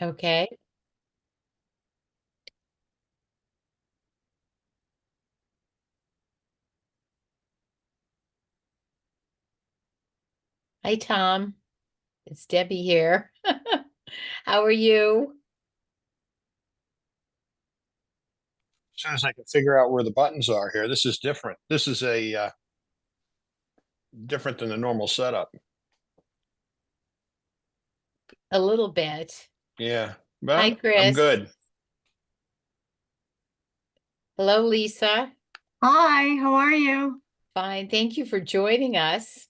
Okay. Hi, Tom. It's Debbie here. How are you? As soon as I can figure out where the buttons are here, this is different. This is a different than the normal setup. A little bit. Yeah, Hi, but I'm Chris. good. Hello, Lisa. Hi, how are you? Fine. Thank you for joining us.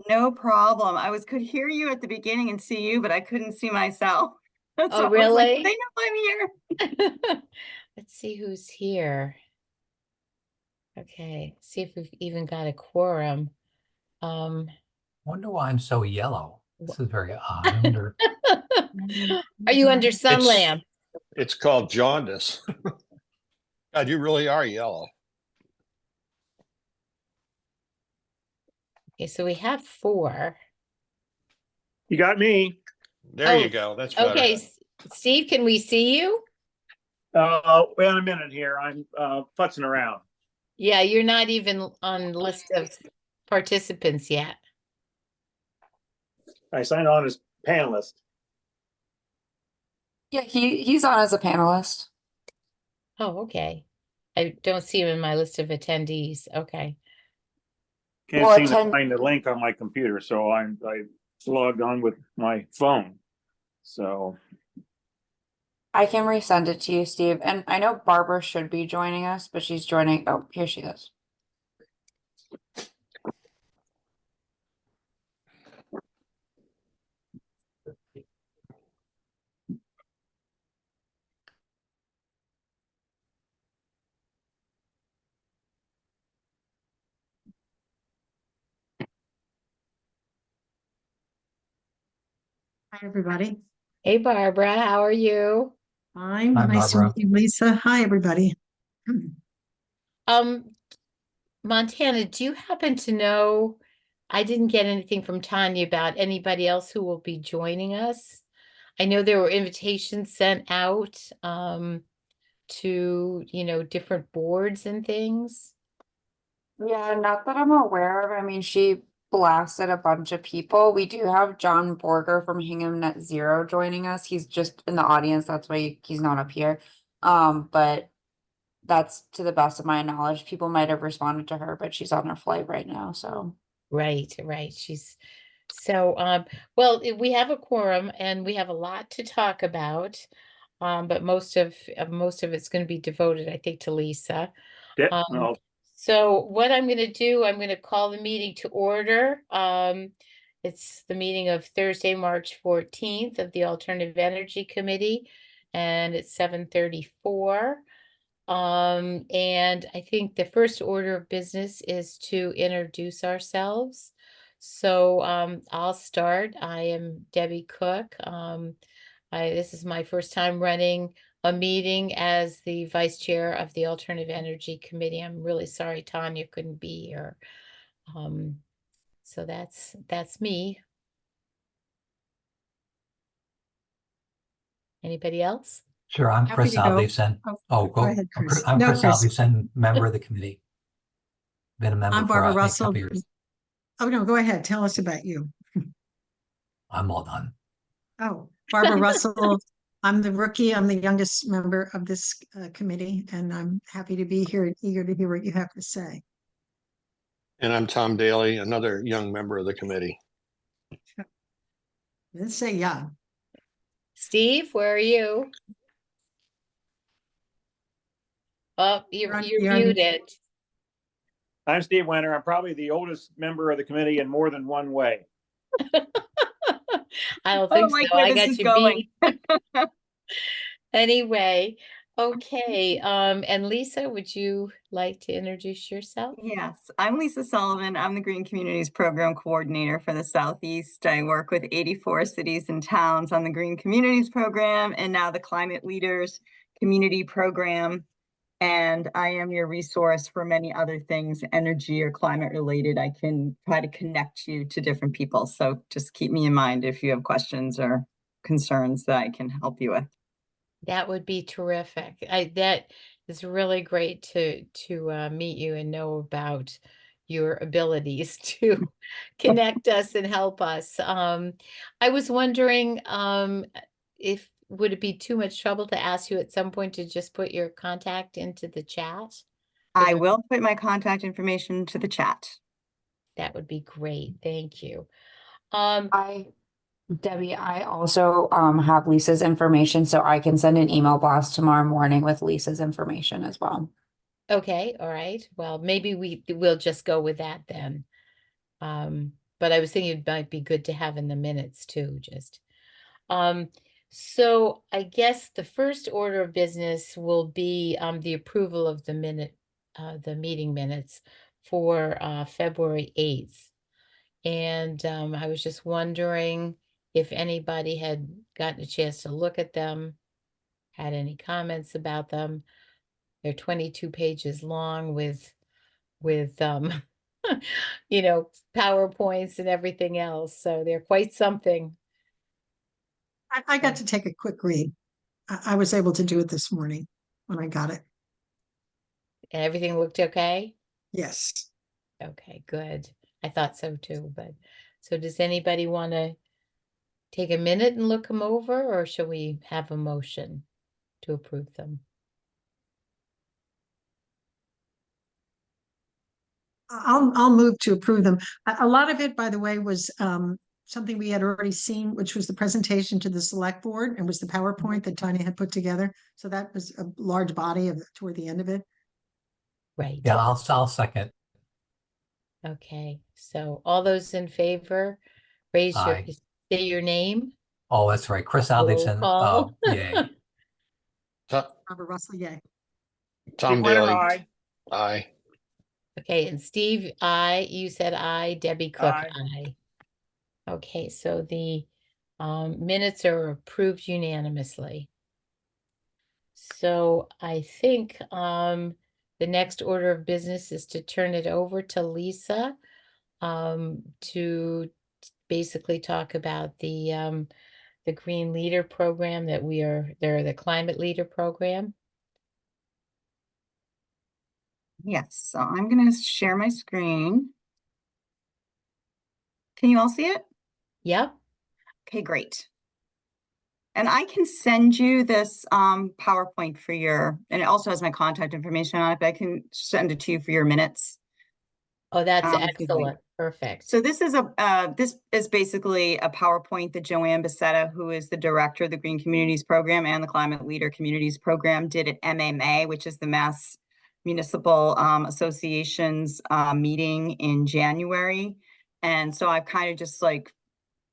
No problem. Could hear you at the beginning and see you, but I couldn't see myself. So Oh, I was like, really? they know I'm here. Let's see who's here. Okay, see if we've even got a quorum. Um, Wonder why I'm so yellow. This is very odd. I wonder. are you under sun It's lamp? it's called jaundice. God, you really are yellow. Okay, so we have 4. You got me. There Oh, you go. That's better. Okay, Steve, can we see you? Wait a minute here. I'm futzing around. Yeah, you're not even on the list of participants yet. I signed on as panelist. Yeah, he's on as a panelist. Oh, okay. I don't see him in my list of attendees. Okay. Can't Well, seem to find the link on my computer, so I logged on with my phone. So I can resend it to you, Steve. And I know Barbara should be joining us, but she's joining. Oh, here she is. Hi, everybody. Hey, Barbara, how are you? Hi, Hi, nice to Barbara. meet you, Lisa. Hi, everybody. Montana, do you happen to know? I didn't get anything from Tanya about anybody else who will be joining us. I know there were invitations sent out to, different boards and things. Yeah, not that I'm aware of. I mean, she blasted a bunch of people. We do have John Borger from Hingham Net Zero joining us. He's just in the audience. That's why he's not up here. But that's to the best of my knowledge. People might have responded to her, but she's on her flight right now. So Right, right. Well, we have a quorum and we have a lot to talk about. But most of it's going to be devoted, I think, to Lisa. yeah, Um, no, so what I'm going to do, I'm going to call the meeting to order. It's the meeting of Thursday, March 14th of the Alternative Energy Committee, and it's 7:34. And I think the first order of business is to introduce ourselves. So I'll start. I am Debbie Cook. This is my first time running a meeting as the vice chair of the Alternative Energy Committee. I'm really sorry Tanya couldn't be here. So that's me. Anybody else? Sure, I'm Happy Chris to go. Salvesen. Go ahead, Chris. I'm No, Chris Chris. Salvesen, member of the committee. Been a member I'm for Barbara I think a Russell. couple years. Oh, no, go ahead. Tell us about you. I'm all done. Oh, Barbara Russell. I'm the rookie. I'm the youngest member of this committee, and I'm happy to be here and eager to hear what you have to say. And I'm Tom Daly, another young member of the committee. Let's say yeah. Steve, where are you? Oh, you're You're on- muted. I'm Steve Winter. I'm probably the oldest member of the committee in more than one way. I don't I think don't like so. where I this got is you going. beat. Anyway, okay. And Lisa, would you like to introduce yourself? Yes, I'm Lisa Sullivan. I'm the Green Communities Program Coordinator for the Southeast. I work with 84 cities and towns on the Green Communities Program and now the Climate Leaders Community Program. And I am your resource for many other things, energy or climate related. I can try to connect you to different people. So just keep me in mind if you have questions or concerns that I can help you with. That would be terrific. That is really great to meet you and know about your abilities to connect us and help us. I was wondering, if would it be too much trouble to ask you at some point to just put your contact into the chat? I will put my contact information to the chat. That would be great. Thank you. Debbie, I also have Lisa's information, so I can send an email blast tomorrow morning with Lisa's information as well. Okay, all right. Well, maybe we'll just go with that then. But I was thinking it might be good to have in the minutes too, just. So I guess the first order of business will be the approval of the meeting minutes for February 8th. And I was just wondering if anybody had gotten a chance to look at them, had any comments about them. They're 22 pages long with you know, PowerPoints and everything else. So they're quite something. I got to take a quick read. I was able to do it this morning when I got it. And everything looked okay? Yes. Okay, good. I thought so too, but so does anybody want to take a minute and look them over, or shall we have a motion to approve them? I'll move to approve them. A lot of it, by the way, was something we had already seen, which was the presentation to the select board and was the PowerPoint that Tanya had put together. So that was a large body of toward the end of it. Right. Yeah, I'll second. Okay, so all those in favor, raise your, Aye. say your name. Oh, that's right. Chris Roll Alderson, call. yay. Robert Russell, yay. Tom Dick Winter, Daly, aye. aye. Okay, and Steve, you said aye, Debbie Cook, Aye. aye. Okay, so the minutes are approved unanimously. So I think the next order of business is to turn it over to Lisa to basically talk about the Green Leader program that they're the Climate Leader program. Yes, so I'm going to share my screen. Can you all see it? Yep. Okay, great. And I can send you this PowerPoint for and it also has my contact information on it, but I can send it to you for your minutes. Oh, that's if you'd like. excellent. Perfect. So this is basically a PowerPoint that Joanne Becerra, who is the director of the Green Communities Program and the Climate Leader Communities Program, did at MMA, which is the Mass Municipal Association's meeting in January. And so I've kind of just like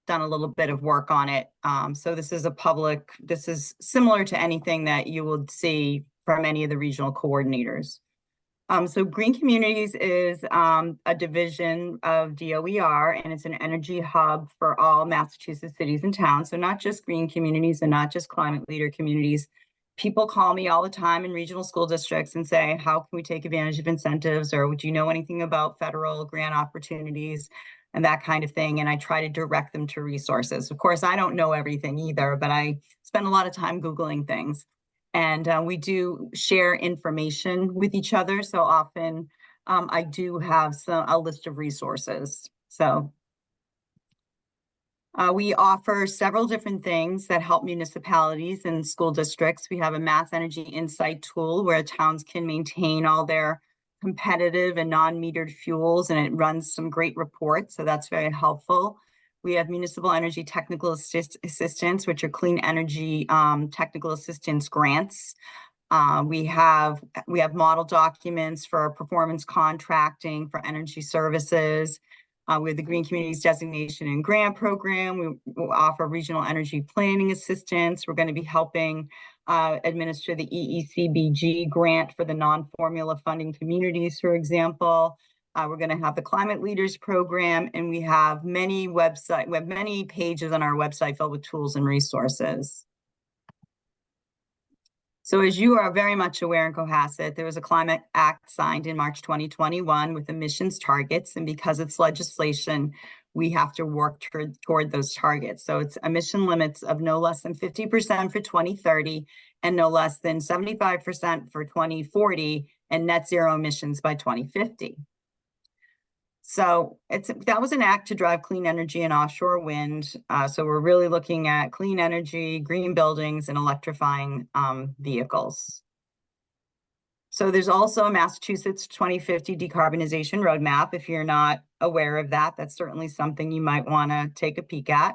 done a little bit of work on it. So this is similar to anything that you would see from any of the regional coordinators. So Green Communities is a division of DOER, and it's an energy hub for all Massachusetts cities and towns. So not just Green Communities and not just Climate Leader communities. People call me all the time in regional school districts and say, how can we take advantage of incentives? Or would you know anything about federal grant opportunities and that kind of thing? And I try to direct them to resources. Of course, I don't know everything either, but I spend a lot of time Googling things. And we do share information with each other. So often I do have a list of resources. So we offer several different things that help municipalities and school districts. We have a Mass Energy Insight tool where towns can maintain all their competitive and non-metered fuels, and it runs some great reports. So that's very helpful. We have Municipal Energy Technical Assistance, which are clean energy technical assistance grants. We have model documents for performance contracting for energy services. We have the Green Communities Designation and Grant Program. We offer regional energy planning assistance. We're going to be helping administer the EECBG grant for the non-formula funding communities, for example. We're going to have the Climate Leaders program, and we have many pages on our website filled with tools and resources. So as you are very much aware in Cohasset, there was a Climate Act signed in March 2021 with emissions targets. And because it's legislation, we have to work toward those targets. So it's emission limits of no less than 50% for 2030 and no less than 75% for 2040 and net zero emissions by 2050. So that was an act to drive clean energy and offshore wind. So we're really looking at clean energy, green buildings, and electrifying vehicles. So there's also a Massachusetts 2050 decarbonization roadmap. If you're not aware of that, that's certainly something you might want to take a peek at.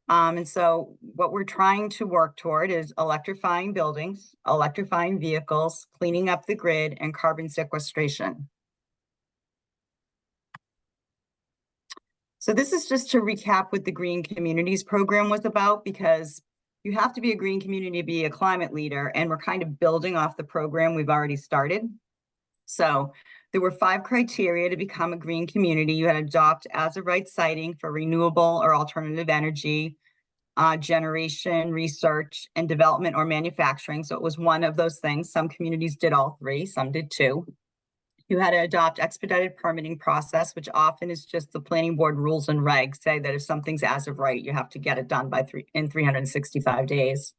And so what we're trying to work toward is electrifying buildings, electrifying vehicles, cleaning up the grid, and carbon sequestration. So this is just to recap what the Green Communities program was about, because you have to be a green community to be a climate leader, and we're kind of building off the program we've already started. So there were 5 criteria to become a green community. You had to adopt as of right siting for renewable or alternative energy, generation, research, and development or manufacturing. So it was one of those things. Some communities did all 3, some did 2. You had to adopt expedited permitting process, which often is just the planning board rules and regs say that if something's as of right, you have to get it done by 365 days.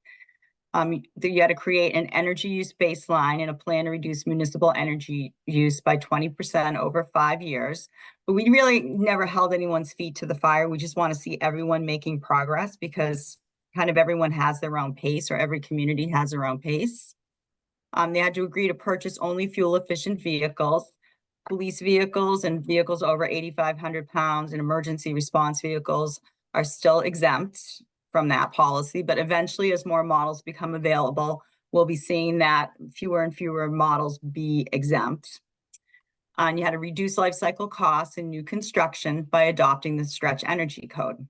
You had to create an energy use baseline and a plan to reduce municipal energy use by 20% over 5 years. But we really never held anyone's feet to the fire. We just want to see everyone making progress, because kind of everyone has their own pace, or every community has their own pace. They had to agree to purchase only fuel-efficient vehicles. Police vehicles and vehicles over 8,500 pounds and emergency response vehicles are still exempt from that policy, but eventually, as more models become available, we'll be seeing that fewer and fewer models be exempt. And you had to reduce life cycle costs in new construction by adopting the Stretch Energy Code.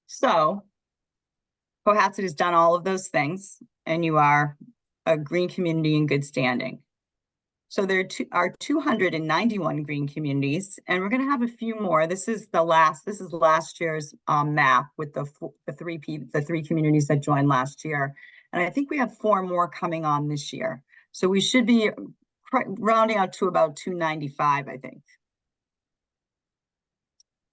So Cohasset has done all of those things, and you are a green community in good standing. So there are 291 green communities, and we're going to have a few more. This is last year's map with the 3 communities that joined last year, and I think we have 4 more coming on this year. So we should be rounding out to about 295, I think.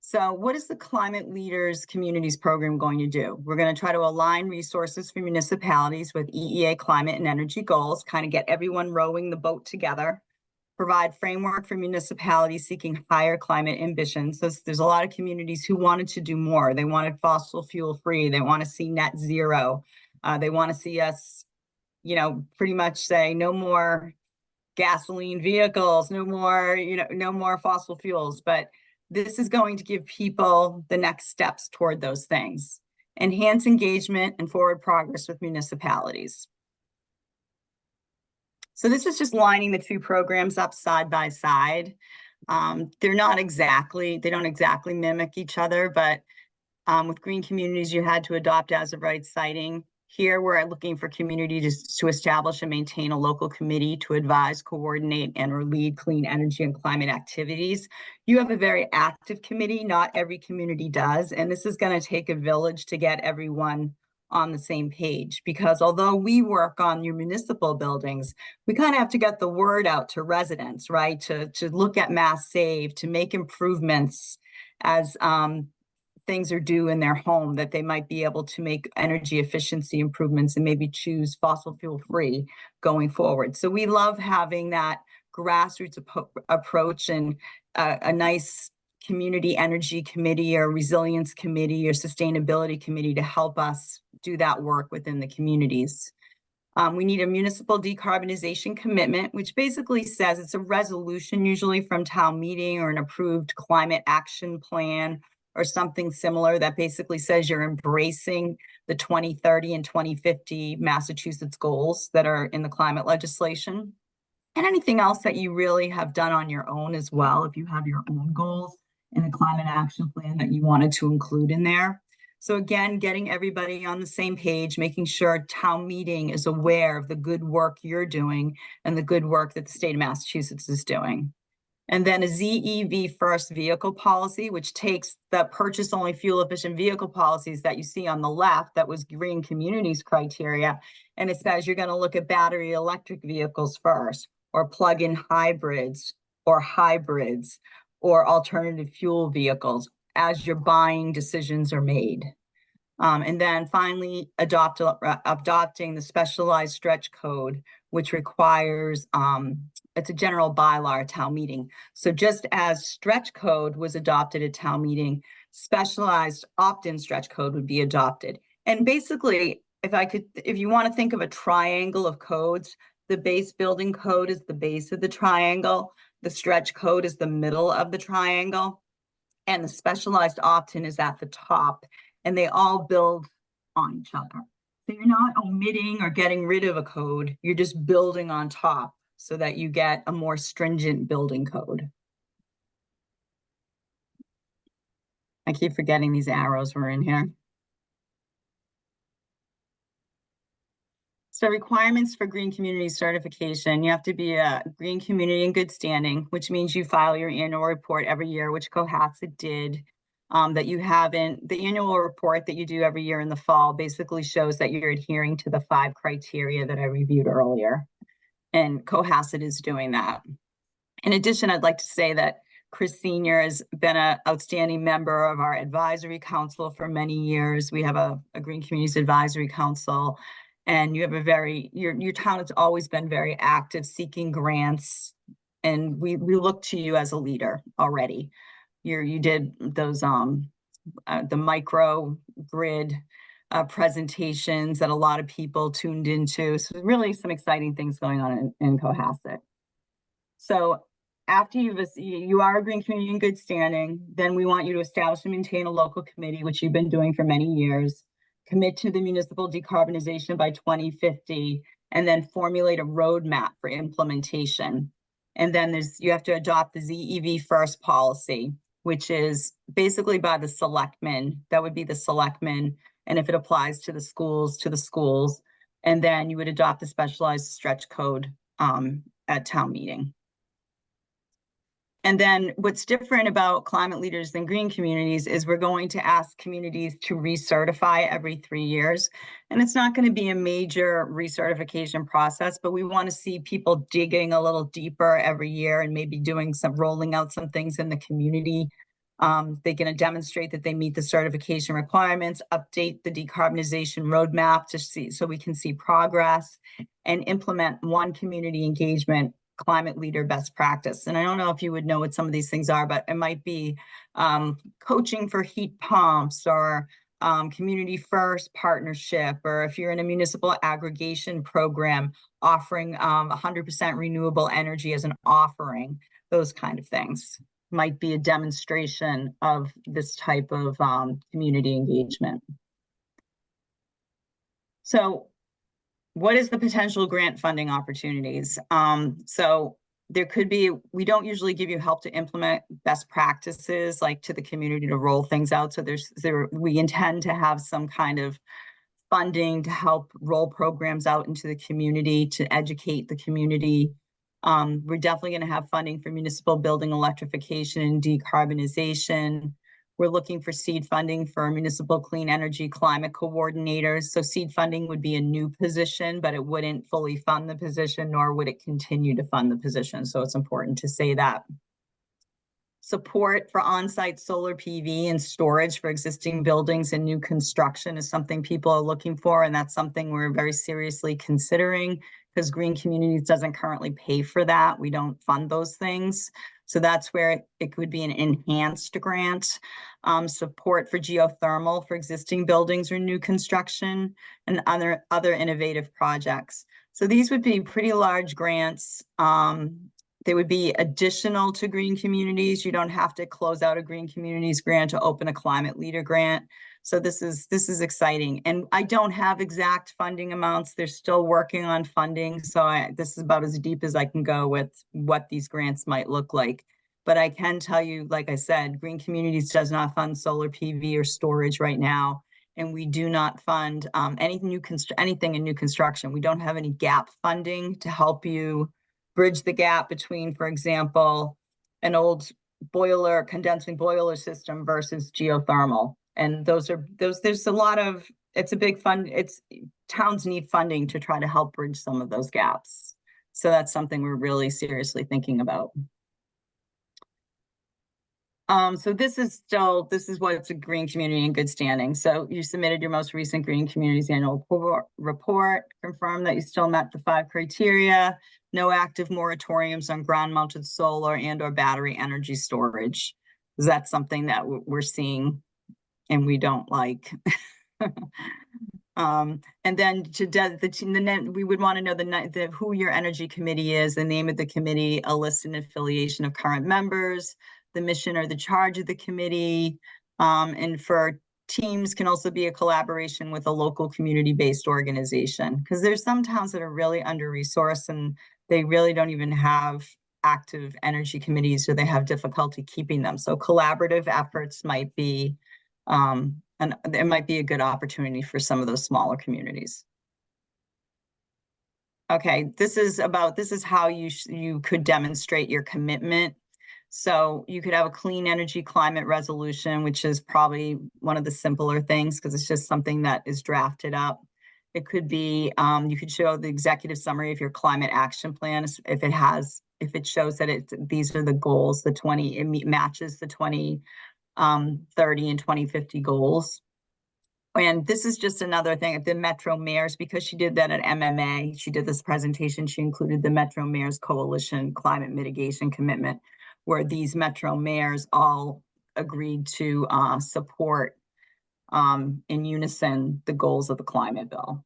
So what is the Climate Leaders Communities program going to do? We're going to try to align resources for municipalities with EEA climate and energy goals, kind of get everyone rowing the boat together, provide framework for municipalities seeking higher climate ambitions. So there's a lot of communities who wanted to do more. They wanted fossil fuel free. They want to see net zero. They want to see us, pretty much say no more gasoline vehicles, no more fossil fuels. But this is going to give people the next steps toward those things. Enhance engagement and forward progress with municipalities. So this is just lining the 2 programs up side by side. They don't exactly mimic each other, but with green communities, you had to adopt as of right siting. Here, we're looking for communities to establish and maintain a local committee to advise, coordinate, and lead clean energy and climate activities. You have a very active committee. Not every community does, and this is going to take a village to get everyone on the same page, because although we work on your municipal buildings, we kind of have to get the word out to residents, right? To look at Mass Save, to make improvements as things are due in their home, that they might be able to make energy efficiency improvements and maybe choose fossil fuel free going forward. So we love having that grassroots approach, and a nice community energy committee or resilience committee or sustainability committee to help us do that work within the communities. We need a municipal decarbonization commitment, which basically says it's a resolution, usually from town meeting or an approved climate action plan or something similar, that basically says you're embracing the 2030 and 2050 Massachusetts goals that are in the climate legislation. And anything else that you really have done on your own as well, if you have your own goals in a climate action plan that you wanted to include in there. So again, getting everybody on the same page, making sure town meeting is aware of the good work you're doing and the good work that the state of Massachusetts is doing. And then a ZEV first vehicle policy, which takes the purchase only fuel efficient vehicle policies that you see on the left, that was green communities criteria. And it says you're going to look at battery electric vehicles first, or plug-in hybrids, or hybrids, or alternative fuel vehicles as your buying decisions are made. And then finally, adopting the specialized stretch code, which requires, it's a general bylaw at town meeting. So just as stretch code was adopted at town meeting, specialized opt-in stretch code would be adopted. And basically, if you want to think of a triangle of codes, the base building code is the base of the triangle, the stretch code is the middle of the triangle, and the specialized opt-in is at the top. And they all build on each other. So you're not omitting or getting rid of a code, you're just building on top so that you get a more stringent building code. I keep forgetting these arrows were in here. So requirements for green community certification, you have to be a green community in good standing, which means you file your annual report every year, which Cohasset did. That you haven't, the annual report that you do every year in the fall basically shows that you're adhering to the 5 criteria that I reviewed earlier. And Cohasset is doing that. In addition, I'd like to say that Chris Senior has been an outstanding member of our advisory council for many years. We have a Green Communities Advisory Council, and you have your town has always been very active seeking grants. And we look to you as a leader already. You did those the micro grid presentations that a lot of people tuned into. So really some exciting things going on in Cohasset. So after you are a green community in good standing, then we want you to establish and maintain a local committee, which you've been doing for many years, commit to the municipal decarbonization by 2050, and then formulate a roadmap for implementation. And then you have to adopt the ZEV first policy, which is basically by the selectmen. That would be the selectmen. And if it applies to the schools, to the schools. And then you would adopt the specialized stretch code at town meeting. And then what's different about climate leaders than green communities is we're going to ask communities to recertify every 3 years. And it's not going to be a major recertification process, but we want to see people digging a little deeper every year and maybe rolling out some things in the community. They're going to demonstrate that they meet the certification requirements, update the decarbonization roadmap so we can see progress, and implement one community engagement climate leader best practice. And I don't know if you would know what some of these things are, but it might be coaching for heat pumps, or community first partnership, or if you're in a municipal aggregation program, offering 100% renewable energy as an offering, those kind of things might be a demonstration of this type of community engagement. So what is the potential grant funding opportunities? So there could be, we don't usually give you help to implement best practices like to the community to roll things out. So we intend to have some kind of funding to help roll programs out into the community, to educate the community. We're definitely going to have funding for municipal building electrification and decarbonization. We're looking for seed funding for municipal clean energy climate coordinators. So seed funding would be a new position, but it wouldn't fully fund the position, nor would it continue to fund the position. So it's important to say that. Support for on-site solar PV and storage for existing buildings and new construction is something people are looking for. And that's something we're very seriously considering, because Green Communities doesn't currently pay for that. We don't fund those things. So that's where it could be an enhanced grant. Support for geothermal for existing buildings or new construction, and other innovative projects. So these would be pretty large grants. They would be additional to Green Communities. You don't have to close out a Green Communities grant to open a climate leader grant. So this is exciting. And I don't have exact funding amounts. They're still working on funding. So this is about as deep as I can go with what these grants might look like. But I can tell you, like I said, Green Communities does not fund solar PV or storage right now. And we do not fund anything in new construction. We don't have any gap funding to help you bridge the gap between, for example, an old condensing boiler system versus geothermal. And there's a lot of, it's a big fund. Towns need funding to try to help bridge some of those gaps. So that's something we're really seriously thinking about. So this is what's a green community in good standing. So you submitted your most recent Green Communities Annual Report, confirmed that you still met the 5 criteria, no active moratoriums on ground mounted solar and or battery energy storage. Is that something that we're seeing and we don't like? And then we would want to know who your energy committee is, the name of the committee, a list and affiliation of current members, the mission or the charge of the committee. And for teams can also be a collaboration with a local community-based organization, because there's some towns that are really under-resourced and they really don't even have active energy committees, or they have difficulty keeping them. So collaborative efforts might be and it might be a good opportunity for some of those smaller communities. Okay, this is how you could demonstrate your commitment. So you could have a clean energy climate resolution, which is probably one of the simpler things because it's just something that is drafted up. It could be, you could show the executive summary of your climate action plan if it shows that these are the goals, it matches the 2030 and 2050 goals. And this is just another thing, the Metro Mayors, because she did that at MMA, she did this presentation, she included the Metro Mayors Coalition Climate Mitigation Commitment, where these Metro Mayors all agreed to support in unison the goals of the climate bill.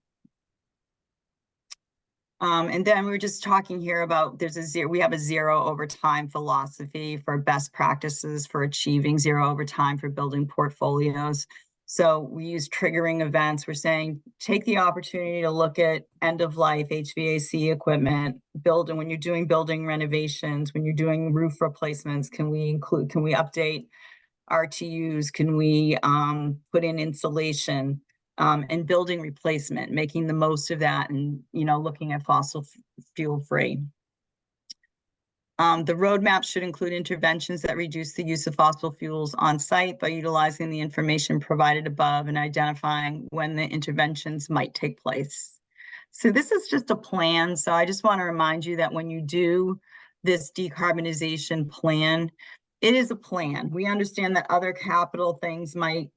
And then we were just talking here about we have a zero overtime philosophy for best practices for achieving zero overtime for building portfolios. So we use triggering events. We're saying, take the opportunity to look at end of life HVAC equipment, when you're doing building renovations, when you're doing roof replacements, can we update RTUs? Can we put in insulation? And building replacement, making the most of that, and looking at fossil fuel free. The roadmap should include interventions that reduce the use of fossil fuels on site by utilizing the information provided above and identifying when the interventions might take place. So this is just a plan. So I just want to remind you that when you do this decarbonization plan, it is a plan. We understand that other capital things might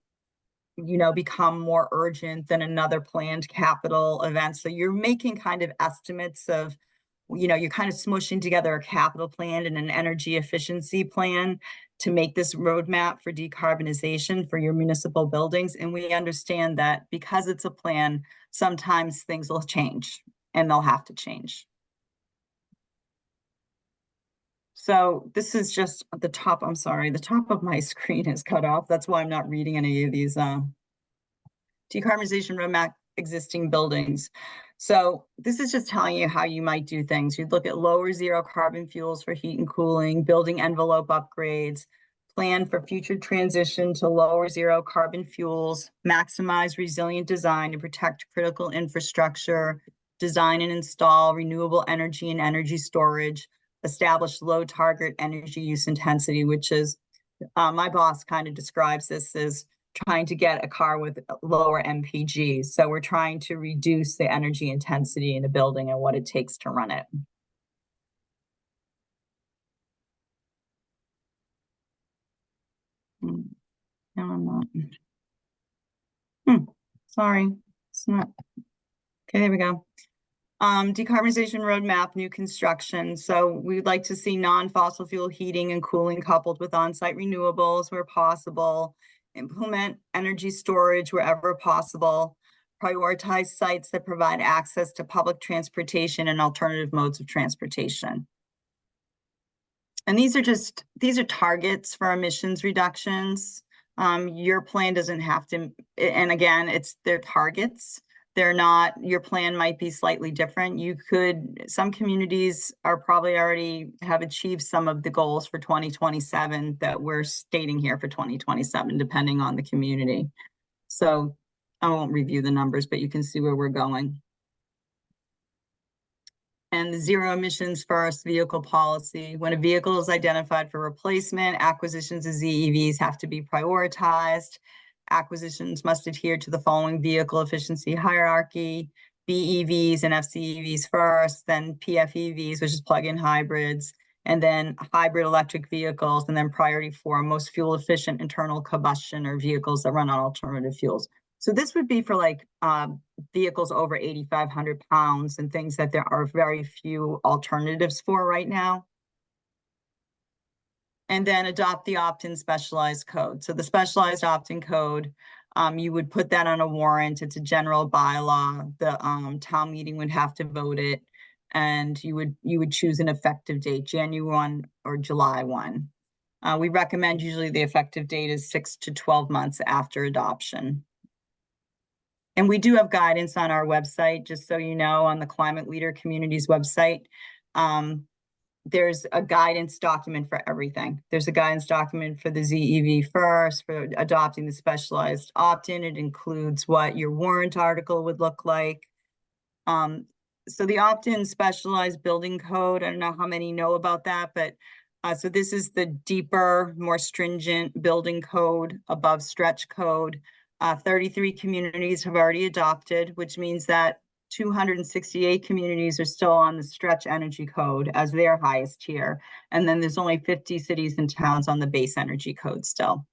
become more urgent than another planned capital event. So you're making kind of estimates of, you're kind of smushing together a capital plan and an energy efficiency plan to make this roadmap for decarbonization for your municipal buildings. And we understand that because it's a plan, sometimes things will change and they'll have to change. So this is just the top, I'm sorry, the top of my screen is cut off. That's why I'm not reading any of these decarbonization roadmap existing buildings. So this is just telling you how you might do things. You'd look at lower zero carbon fuels for heat and cooling, building envelope upgrades, plan for future transition to lower zero carbon fuels, maximize resilient design to protect critical infrastructure, design and install renewable energy and energy storage, establish low target energy use intensity, which is, my boss kind of describes this as trying to get a car with lower MPG. So we're trying to reduce the energy intensity in a building and what it takes to run it. No, I'm not. Sorry, it's not. Okay, there we go. Decarbonization roadmap, new construction. So we'd like to see non-fossil fuel heating and cooling coupled with on-site renewables where possible, implement energy storage wherever possible, prioritize sites that provide access to public transportation and alternative modes of transportation. And these are targets for emissions reductions. Your plan doesn't have to, and again, they're targets. They're not, your plan might be slightly different. Some communities are probably already have achieved some of the goals for 2027 that we're stating here for 2027, depending on the community. So I won't review the numbers, but you can see where we're going. And the zero emissions first vehicle policy. When a vehicle is identified for replacement, acquisitions of ZEVs have to be prioritized. Acquisitions must adhere to the following vehicle efficiency hierarchy: BEVs and FCEVs first, then PFEVs, which is plug-in hybrids, and then hybrid electric vehicles, and then priority 4, most fuel efficient internal combustion or vehicles that run on alternative fuels. So this would be for like vehicles over 8,500 pounds and things that there are very few alternatives for right now. And then adopt the opt-in specialized code. So the specialized opt-in code, you would put that on a warrant. It's a general bylaw. The town meeting would have to vote it, and you would choose an effective date, January 1 or July 1. We recommend usually the effective date is 6 to 12 months after adoption. And we do have guidance on our website, just so you know, on the Climate Leader Communities website. There's a guidance document for everything. There's a guidance document for the ZEV first, for adopting the specialized opt-in. It includes what your warrant article would look like. So the opt-in specialized building code, I don't know how many know about that, but so this is the deeper, more stringent building code above stretch code. 33 communities have already adopted, which means that 268 communities are still on the stretch energy code as their highest tier. And then there's only 50 cities and towns on the base energy code still.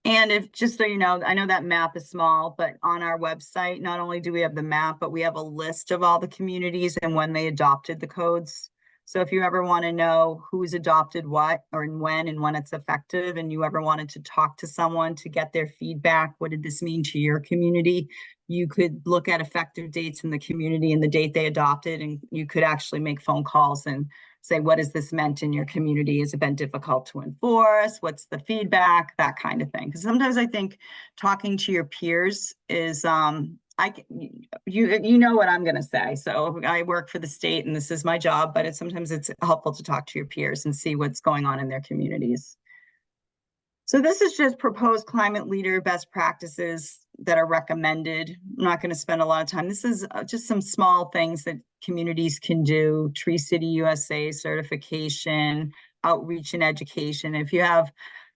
And if, just so you know, I know that map is small, but on our website, not only do we have the map, but we have a list of all the communities and when they adopted the codes. So if you ever want to know who's adopted what or when it's effective, and you ever wanted to talk to someone to get their feedback, what did this mean to your community? You could look at effective dates in the community and the date they adopted, and you could actually make phone calls and say, what has this meant in your community? Has it been difficult to enforce? What's the feedback? That kind of thing. Because sometimes I think talking to your peers is, you know what I'm going to say. So I work for the state and this is my job, but sometimes it's helpful to talk to your peers and see what's going on in their communities. So this is just proposed climate leader best practices that are recommended. I'm not going to spend a lot of time. This is just some small things that communities can do. Tree City USA certification, outreach and education. If you have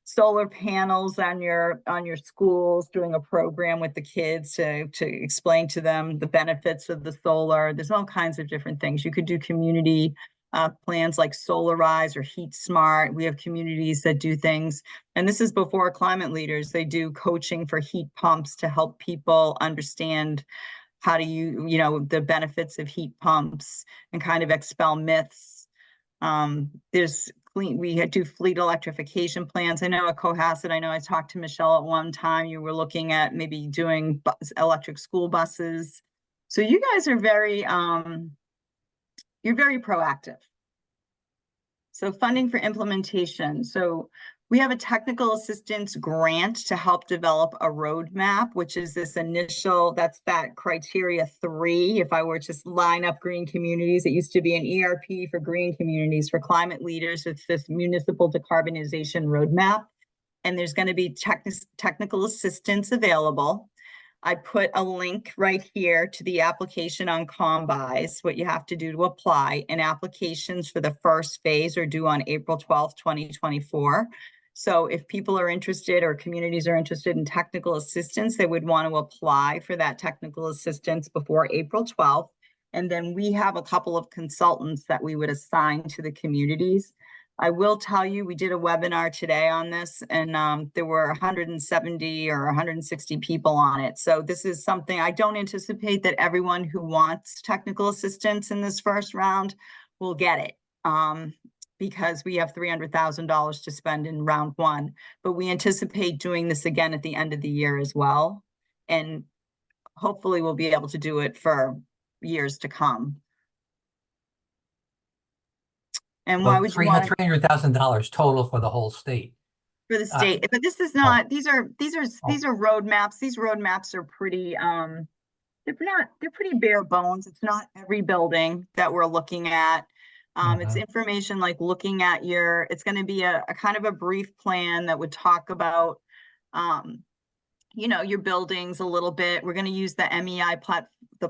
solar panels on your schools, doing a program with the kids to explain to them the benefits of the solar. There's all kinds of different things. You could do community plans like Solarize or Heat Smart. We have communities that do things, and this is before climate leaders. They do coaching for heat pumps to help people understand how to use, the benefits of heat pumps and kind of expel myths. We do fleet electrification plans. I know at Cohasset, I talked to Michelle at one time, you were looking at maybe doing electric school buses. So you guys are you're very proactive. So funding for implementation. So we have a technical assistance grant to help develop a roadmap, which is this initial, that's that criteria 3. If I were to line up green communities, it used to be an ERP for green communities. For climate leaders, it's this municipal decarbonization roadmap. And there's going to be technical assistance available. I put a link right here to the application on Combis, what you have to do to apply, and applications for the first phase are due on April 12th, 2024. So if people are interested or communities are interested in technical assistance, they would want to apply for that technical assistance before April 12th. And then we have a couple of consultants that we would assign to the communities. I will tell you, we did a webinar today on this, and there were 170 or 160 people on it. So this is something, I don't anticipate that everyone who wants technical assistance in this first round will get it. Because we have $300,000 to spend in round 1, but we anticipate doing this again at the end of the year as well. And hopefully we'll be able to do it for years to come. And why would you want $300,000 total for the whole state? For the state, but this is not, these are roadmaps. These roadmaps are pretty, they're pretty bare bones. It's not every building that we're looking at. It's information like looking at it's going to be a kind of a brief plan that would talk about, your buildings a little bit. We're going to use the MEI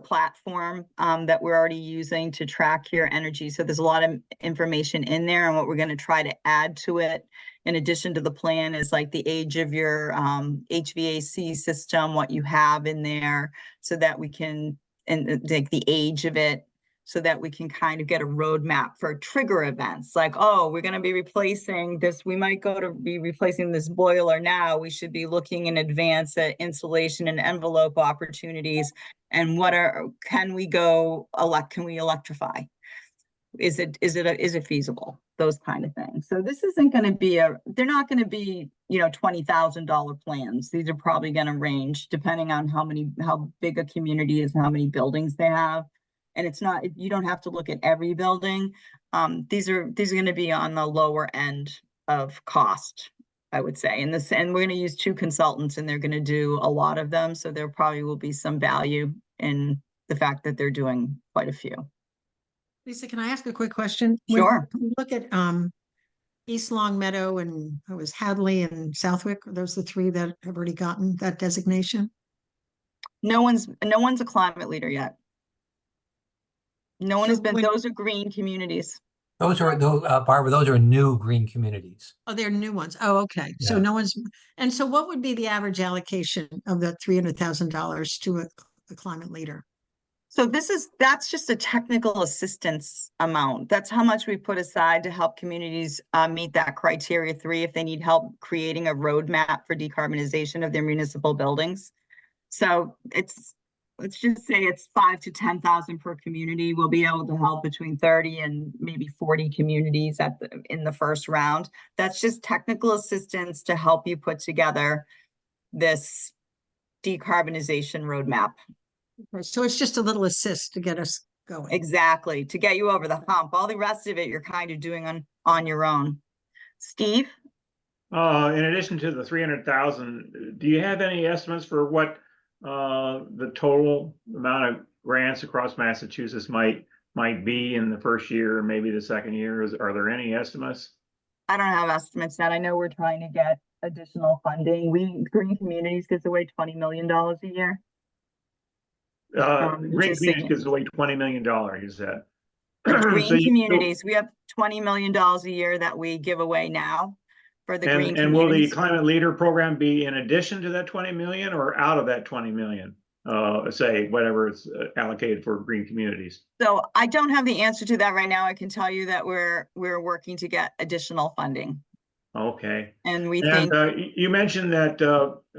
platform that we're already using to track your energy. So there's a lot of information in there, and what we're going to try to add to it in addition to the plan is like the age of your HVAC system, what you have in there, so that we can, and like the age of it, so that we can kind of get a roadmap for trigger events. Like, oh, we're going to be replacing this. We might go to be replacing this boiler now. We should be looking in advance at insulation and envelope opportunities. And can we electrify? Is it feasible? Those kind of things. So this isn't going to be they're not going to be, $20,000 plans. These are probably going to range depending on how big a community is and how many buildings they have. And you don't have to look at every building. These are going to be on the lower end of cost, I would say. And we're going to use 2 consultants, and they're going to do a lot of them. So there probably will be some value in the fact that they're doing quite a few. Lisa, can I ask a quick question? Sure. When we look at East Long Meadow and it was Hadley and Southwick, are those the 3 that have already gotten that designation? No one's a climate leader yet. No one So has been. when- Those are green communities. Barbara, those are new green communities. Oh, they're new ones. Oh, okay. So Yeah. no one's, and so what would be the average allocation of the $300,000 to a climate leader? So that's just a technical assistance amount. That's how much we put aside to help communities meet that criteria 3 if they need help creating a roadmap for decarbonization of their municipal buildings. So let's just say it's 5,000 to 10,000 per community. We'll be able to help between 30 and maybe 40 communities in the first round. That's just technical assistance to help you put together this decarbonization roadmap. Okay, so it's just a little assist to get us going. Exactly, to get you over the hump. All the rest of it, you're kind of doing on your own. Steve? In addition to the 300,000, do you have any estimates for what the total amount of grants across Massachusetts might be in the first year or maybe the second year? Are there any estimates? I don't have estimates yet. I know we're trying to get additional funding. Green Communities gives away $20 million a year. Green just Communities gives away $20 million, you said. Green So Communities, we have $20 million a year that we give away now for the green and will the communities. Climate Leader program be in addition to that 20 million or out of that 20 million? Say whatever it's allocated for green communities. So I don't have the answer to that right now. I can tell you that we're working to get additional funding. Okay. And we And think you mentioned that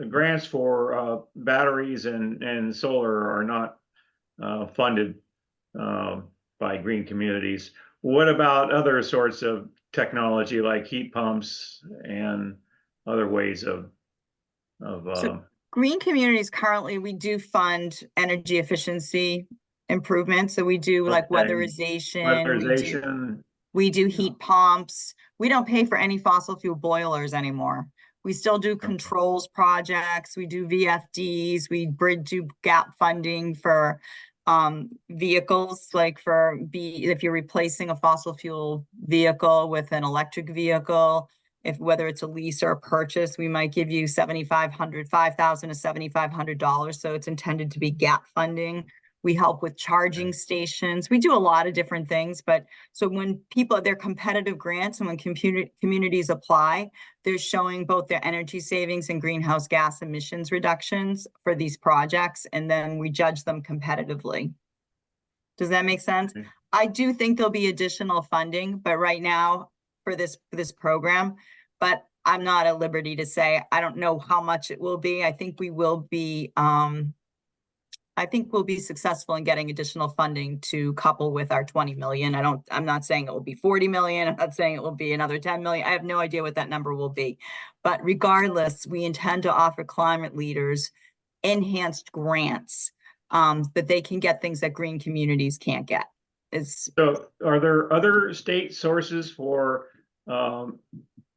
grants for batteries and solar are not funded by green communities. What about other sorts of technology like heat pumps and other ways of Green Communities currently, we do fund energy efficiency improvements. So we do like Okay. weatherization. We do heat pumps. We don't pay for any fossil fuel boilers anymore. We still do controls projects. We do VFDs. We do gap funding for vehicles, like if you're replacing a fossil fuel vehicle with an electric vehicle, whether it's a lease or a purchase, we might give you $5,000 to $7,500. So it's intended to be gap funding. We help with charging stations. We do a lot of different things, but so when they're competitive grants, and when communities apply, they're showing both their energy savings and greenhouse gas emissions reductions for these projects, and then we judge them competitively. Does that make sense? Okay. I do think there'll be additional funding, but right now for this program, but I'm not at liberty to say. I don't know how much it will be. I think we will be we'll be successful in getting additional funding to couple with our 20 million. I'm not saying it will be 40 million. I'm not saying it will be another 10 million. I have no idea what that number will be. But regardless, we intend to offer climate leaders enhanced grants that they can get things that green communities can't get. So are there other state sources for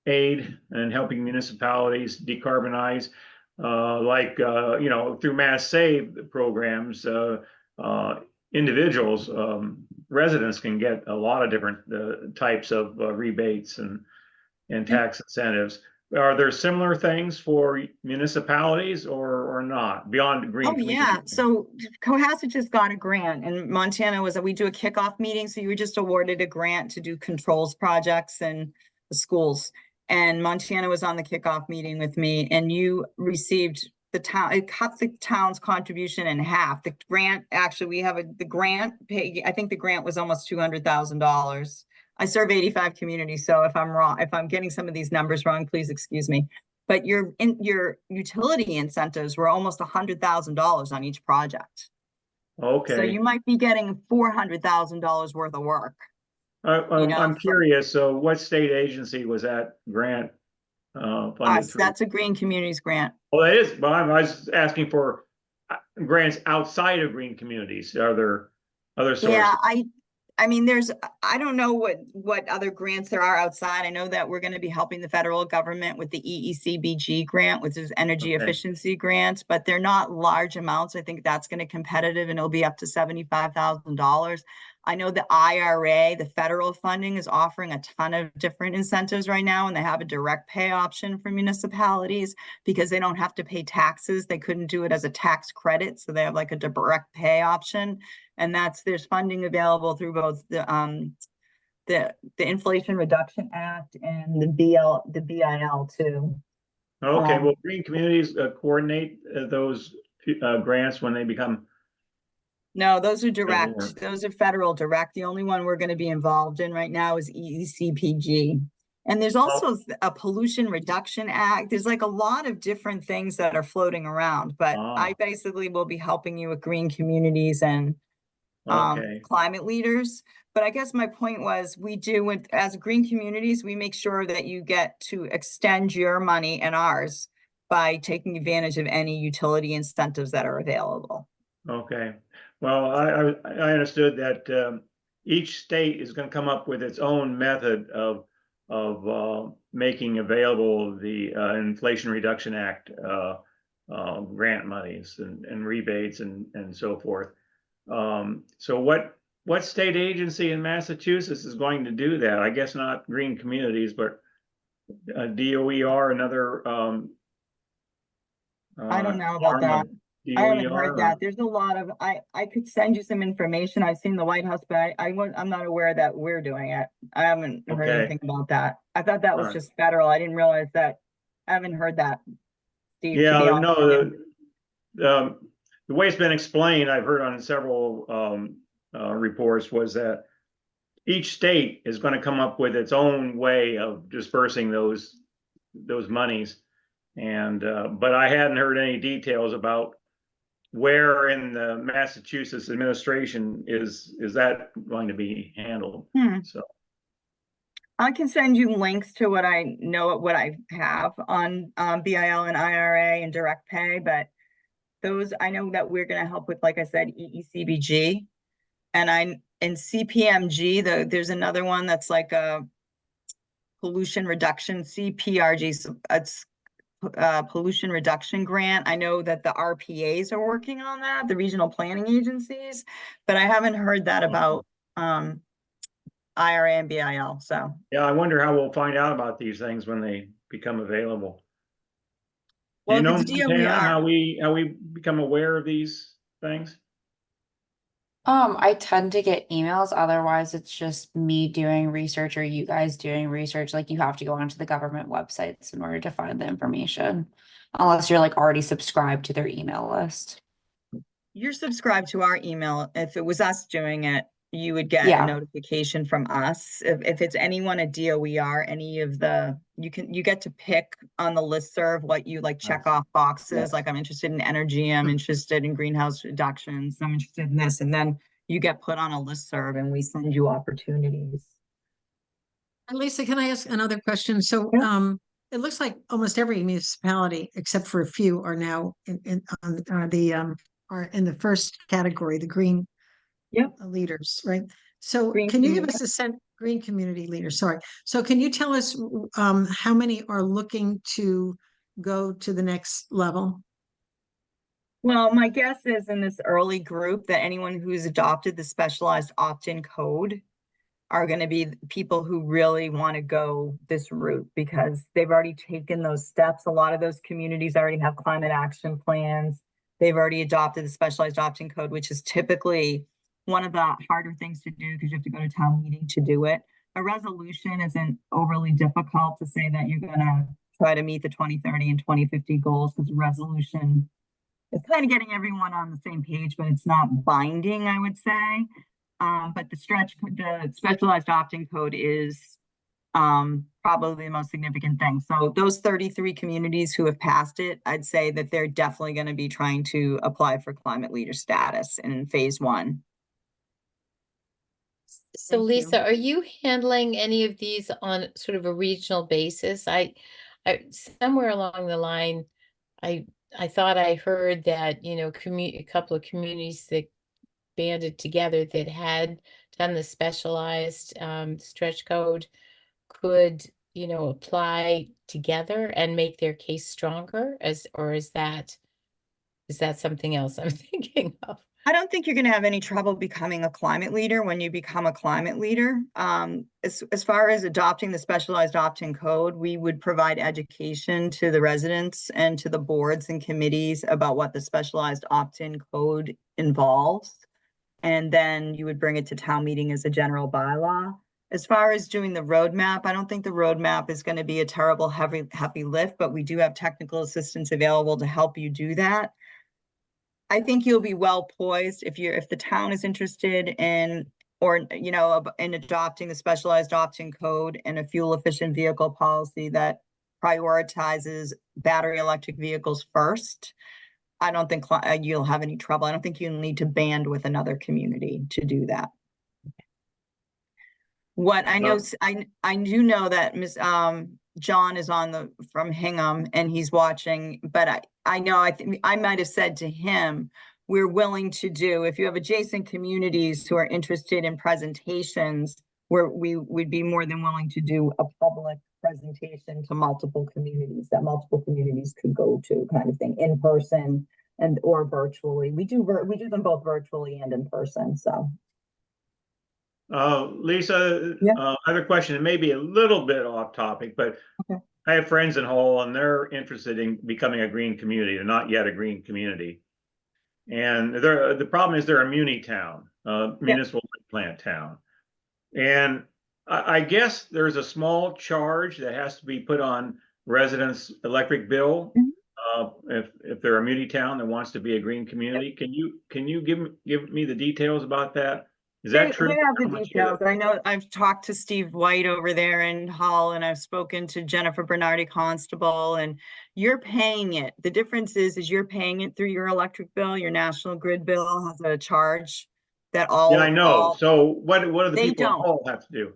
aid and helping municipalities decarbonize? Through Mass Save programs, individuals, residents can get a lot of different types of rebates and tax incentives. Are there similar things for municipalities or not beyond green? Oh yeah, so Cohasset just got a grant, and Montana we do a kickoff meeting. So you were just awarded a grant to do controls projects in the schools. And Montana was on the kickoff meeting with me, and you received the town, it cut the town's contribution in half. The grant, actually, we have the grant pay, I think the grant was almost $200,000. I serve 85 communities, so if I'm wrong, if I'm getting some of these numbers wrong, please excuse me. But your utility incentives were almost $100,000 on each project. So Okay. you might be getting $400,000 worth of work. I'm know, curious, so what state agency was that grant funded through? That's a Green Communities grant. Well, it is, but I was asking for grants outside of green communities. Are there other sources? Yeah, I mean, I don't know what other grants there are outside. I know that we're going to be helping the federal government with the EECBG grant, which is energy Okay. efficiency grants, but they're not large amounts. I think that's going to competitive and it'll be up to $75,000. I know the IRA, the federal funding, is offering a ton of different incentives right now, and they have a direct pay option for municipalities because they don't have to pay taxes. They couldn't do it as a tax credit, so they have like a direct pay option. And there's funding available through both the Inflation Reduction Act and the BIL too. Okay, well, green communities coordinate those grants when they become. No, those are direct. work. Those are federal direct. The only one we're going to be involved in right now is EECPG. And there's also a Pollution Reduction Act. There's like a lot of different things that are floating around, but I basically will be helping you with green communities and Okay. climate leaders. But I guess my point was, as green communities, we make sure that you get to extend your money and ours by taking advantage of any utility incentives that are available. Okay. Well, I understood that each state is going to come up with its own method of making available the Inflation Reduction Act grant monies and rebates and so forth. So what state agency in Massachusetts is going to do that? I guess not green communities, but DOER, another I don't know about that. I haven't heard that. There's a lot of, I could send you some information. I've seen the White House, but I'm not aware that we're doing it. I haven't heard Okay. anything about that. I thought that was Alright. just federal. I didn't realize that. I haven't heard that, Steve. to be Yeah, honest with you. no, the way it's been explained, I've heard on several reports, was that each state is going to come up with its own way of dispersing those monies. And but I hadn't heard any details about where in the Massachusetts administration is that going to be handled. So I can send you links to what I know, what I have on BIL and IRA and direct pay, but those, I know that we're going to help with, like I said, EECBG, and CPMG. There's another one that's like a pollution reduction, CPRG. So it's pollution reduction grant. I know that the RPAs are working on that, the regional planning agencies, but I haven't heard that about IRA and BIL. So yeah, I wonder how we'll find out about these things when they become available. well, Do you know, if it's Montana, DOER, how we become aware of these things? I tend to get emails, otherwise it's just me doing research or you guys doing research. Like you have to go onto the government websites in order to find the information, unless you're like already subscribed to their email list. you're subscribed to our email. If it was us doing it, you would get a Yeah. notification from us. If it's anyone at DOER, any of the, you get to pick on the listserv what you like, check off boxes. Like I'm interested in energy, I'm interested in greenhouse reductions, I'm interested in this, and then you get put on a listserv and we send you opportunities. And Lisa, can I ask another question? So, Yeah. it looks like almost every municipality, except for a few, are now are in the first category, the green leaders, right? So Green can you give community. us a sense, green community leaders, sorry. So can you tell us how many are looking to go to the next level? Well, my guess is in this early group that anyone who's adopted the specialized opt-in code are going to be people who really want to go this route because they've already taken those steps. A lot of those communities already have climate action plans. They've already adopted the specialized opt-in code, which is typically one of the harder things to do because you have to go to town meeting to do it. A resolution isn't overly difficult to say that you're going to try to meet the 2030 and 2050 goals, because the resolution is kind of getting everyone on the same page, but it's not binding, I would say. But the specialized opt-in code is probably the most significant thing. So those 33 communities who have passed it, I'd say that they're definitely going to be trying to apply for climate leader status in phase 1. So Thank you. Lisa, are you handling any of these on sort of a regional basis? I somewhere along the line, I thought I heard that, you know, a couple of communities that banded together that had done the specialized stretch code could, you know, apply together and make their case stronger, or is that something else I'm thinking of? I don't think you're going to have any trouble becoming a climate leader when you become a climate leader. As far as adopting the specialized opt-in code, we would provide education to the residents and to the boards and committees about what the specialized opt-in code involves. And then you would bring it to town meeting as a general bylaw. As far as doing the roadmap, I don't think the roadmap is going to be a terrible heavy lift, but we do have technical assistance available to help you do that. I think you'll be well poised if the town is interested in, or, you know, in adopting the specialized opt-in code and a fuel efficient vehicle policy that prioritizes battery electric vehicles first. I don't think you'll have any trouble. I don't think you'll need to band with another community to do that. What I know, I do know that John is from Hingham and he's watching, but I know I might have said to him, we're willing to do, if you have adjacent communities who are interested in presentations, where we would be more than willing to do a public presentation to multiple communities that multiple communities could go to, kind of thing, in person and or virtually. We do them both virtually and in person. So Lisa, Yeah. I have a question. It may be a little bit off topic, but Okay. I have friends in Hull and they're interested in becoming a green community. They're not yet a green community. And the problem is they're a muni town, municipal plant town. And I guess there's a small charge that has to be put on residents' electric bill. If they're a muni town that wants to be a green community. Can you give me the details about that? Is that true? They have How the much is details. it? I know I've talked to Steve White over there in Hull, and I've spoken to Jennifer Bernardi Constable, and you're paying it. The difference is you're paying it through your electric bill. Your National Grid bill has a charge that Yeah, I know. So what do the They people in don't. Hull have to do?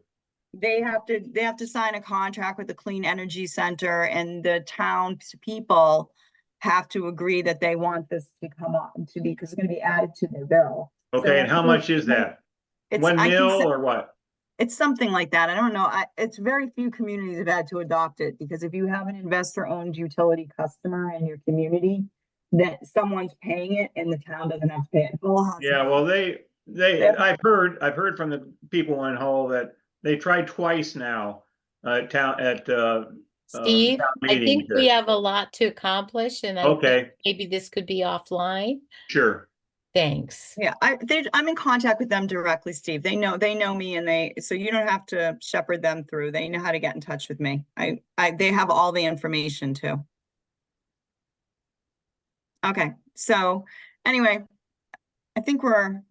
they have to sign a contract with the Clean Energy Center, and the town's people have to agree that they want this to come on to be, because it's going to be added to their bill. Okay, and how much is that? It's 1 I can mil say- or what? It's something like that. I don't know. It's very few communities have had to adopt it, because if you have an investor-owned utility customer in your community, that someone's paying it and the town doesn't have to pay it. Hull has- Yeah, well, I've heard from the people in Hull that they tried twice now, Steve, town I meeting think we have a lot to accomplish, and I think Okay, maybe this could be offline. sure. Thanks. Yeah, I'm in contact with them directly, Steve. They know me, and so you don't have to shepherd them through. They know how to get in touch with me. They have all the information too. Okay, so anyway, I think we're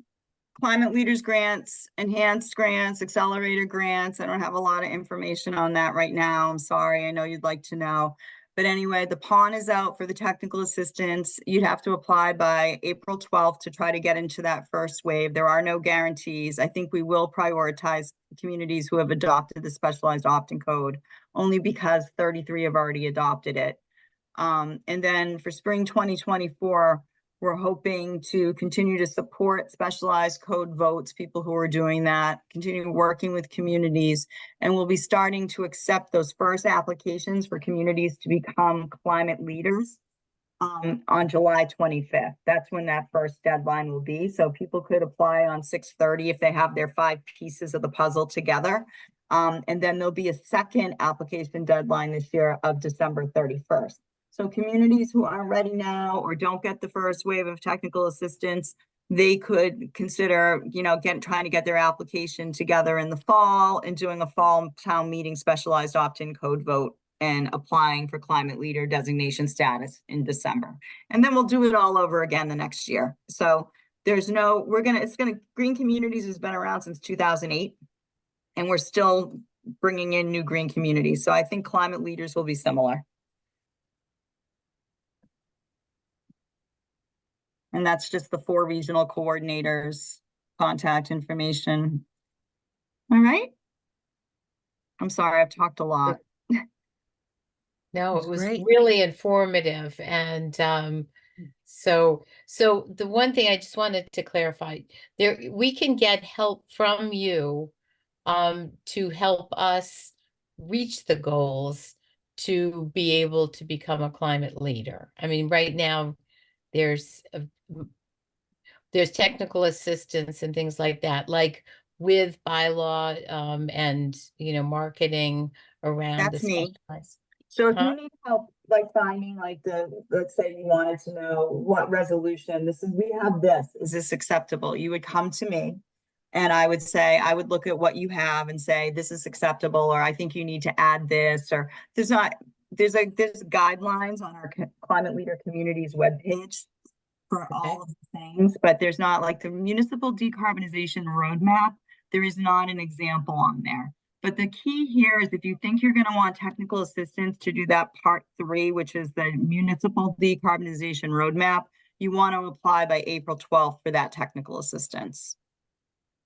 climate leaders grants, enhanced grants, accelerator grants. I don't have a lot of information on that right now. I'm sorry. I know you'd like to know. But anyway, the pawn is out for the technical assistance. You'd have to apply by April 12th to try to get into that first wave. There are no guarantees. I think we will prioritize communities who have adopted the specialized opt-in code, only because 33 have already adopted it. And then for spring 2024, we're hoping to continue to support specialized code votes, people who are doing that, continue working with communities, and we'll be starting to accept those first applications for communities to become climate leaders on July 25th. That's when that first deadline will be. So people could apply on 6/30 if they have their 5 pieces of the puzzle together. And then there'll be a second application deadline this year of December 31st. So communities who aren't ready now or don't get the first wave of technical assistance, they could consider, trying to get their application together in the fall and doing a fall town meeting specialized opt-in code vote and applying for climate leader designation status in December. And then we'll do it all over again the next year. So there's no, Green Communities has been around since 2008, and we're still bringing in new green communities. So I think climate leaders will be similar. And that's just the 4 regional coordinators, contact information. All right. I'm sorry, I've talked a lot. No, That's it was great. really informative. And so the one thing I just wanted to clarify, we can get help from you to help us reach the goals to be able to become a climate leader. I mean, right now there's technical assistance and things like that, like with bylaw and marketing around the That's me. specialized. So if Huh? you need help, like finding like let's say you wanted to know what resolution, we have this, is this acceptable? You would come to me and I would say, I would look at what you have and say, this is acceptable, or I think you need to add this, or there's guidelines on our Climate Leader Communities webpage for Okay. all of the things, but there's not like the municipal decarbonization roadmap. There is not an example on there. But the key here is if you think you're going to want technical assistance to do that part 3, which is the municipal decarbonization roadmap, you want to apply by April 12th for that technical assistance.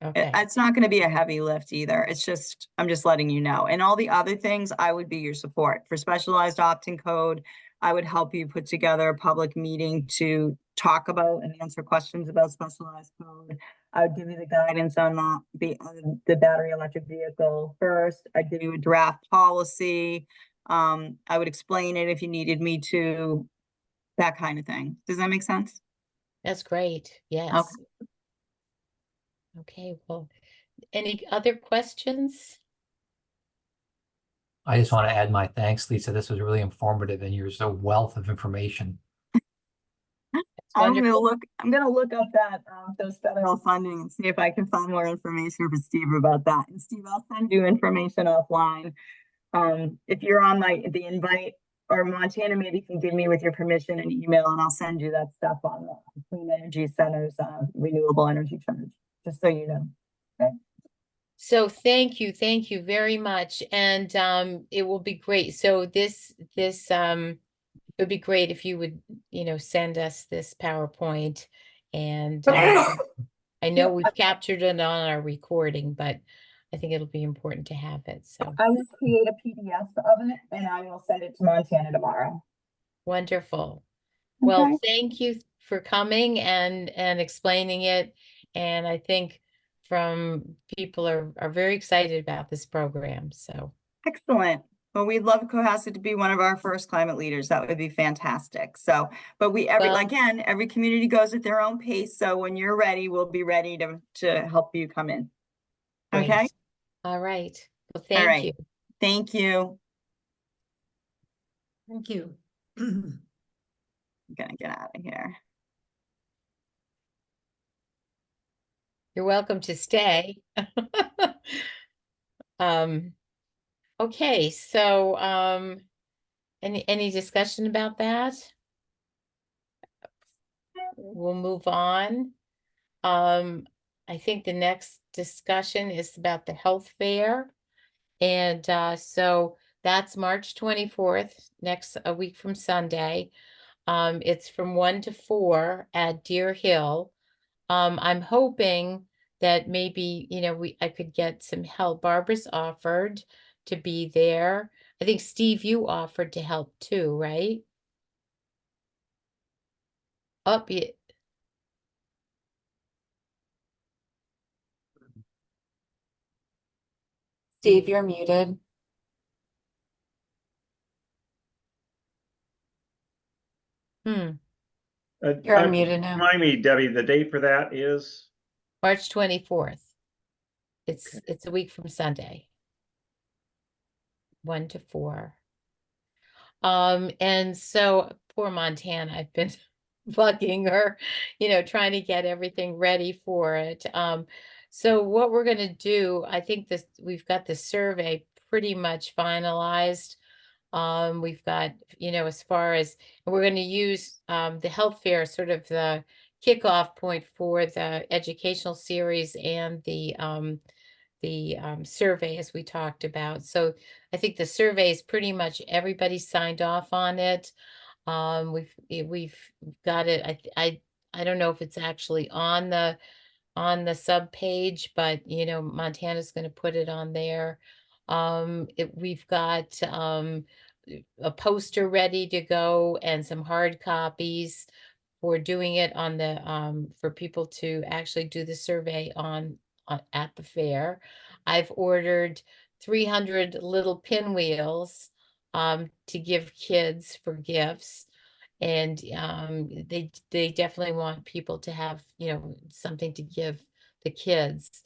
Okay. It's not going to be a heavy lift either. It's just, I'm just letting you know. And all the other things, I would be your support. For specialized opt-in code, I would help you put together a public meeting to talk about and answer questions about specialized code. I would give you the guidance on the battery electric vehicle first. I'd give you a draft policy. I would explain it if you needed me to, that kind of thing. Does that make sense? That's great. Yes. Okay. Okay, well, any other questions? I just want to add my thanks, Lisa. This was really informative and you're a wealth of information. I'm Wonderful. gonna look up that those federal funding and see if I can find more information for Steve about that. And Steve, I'll send you information offline. If you're on the invite, or Montana maybe can give me with your permission an email, and I'll send you that stuff on the Clean Energy Center's renewable energy charge, just so you know. Okay. So thank you very much. And it will be great. So this it would be great if you would, send us this PowerPoint. And I know we've captured it on our recording, but I think it'll be important to have it. So I will create a PDF of it and I will send it to Montana tomorrow. wonderful. Well, Okay. thank you for coming and explaining it. And I think people are very excited about this program. So Excellent. Well, we'd love Cohasset to be one of our first climate leaders. That would be fantastic. So, but again, every community goes at their own pace. So when you're ready, we'll be ready to help you come in. Okay. great. All right. Well, All thank right. you. Thank you. Thank you. I'm gonna get out of here. You're welcome to stay. Okay, so any discussion about that? We'll move on. I think the next discussion is about the health fair. And so that's March 24th, a week from Sunday. It's from 1 to 4 at Deer Hill. I'm hoping that maybe, I could get some help. Barbara's offered to be there. I think Steve, you offered to help too, right? Up, yeah. Steve, you're muted. You're You're unmuted now. Remind me, Debbie, the date for that is? March 24th. It's a week from Sunday. 1 to 4. And so poor Montana, I've been bugging her, trying to get everything ready for it. So what we're gonna do, I think we've got the survey pretty much finalized. We've got, as far as, and we're going to use the health fair, sort of the kickoff point for the educational series and the survey, as we talked about. So I think the survey is pretty much everybody signed off on it. We've got it. I don't know if it's actually on the sub page, but Montana's going to put it on there. We've got a poster ready to go and some hard copies for doing it on the for people to actually do the survey on at the fair. I've ordered 300 little pinwheels to give kids for gifts. And they definitely want people to have, something to give the kids.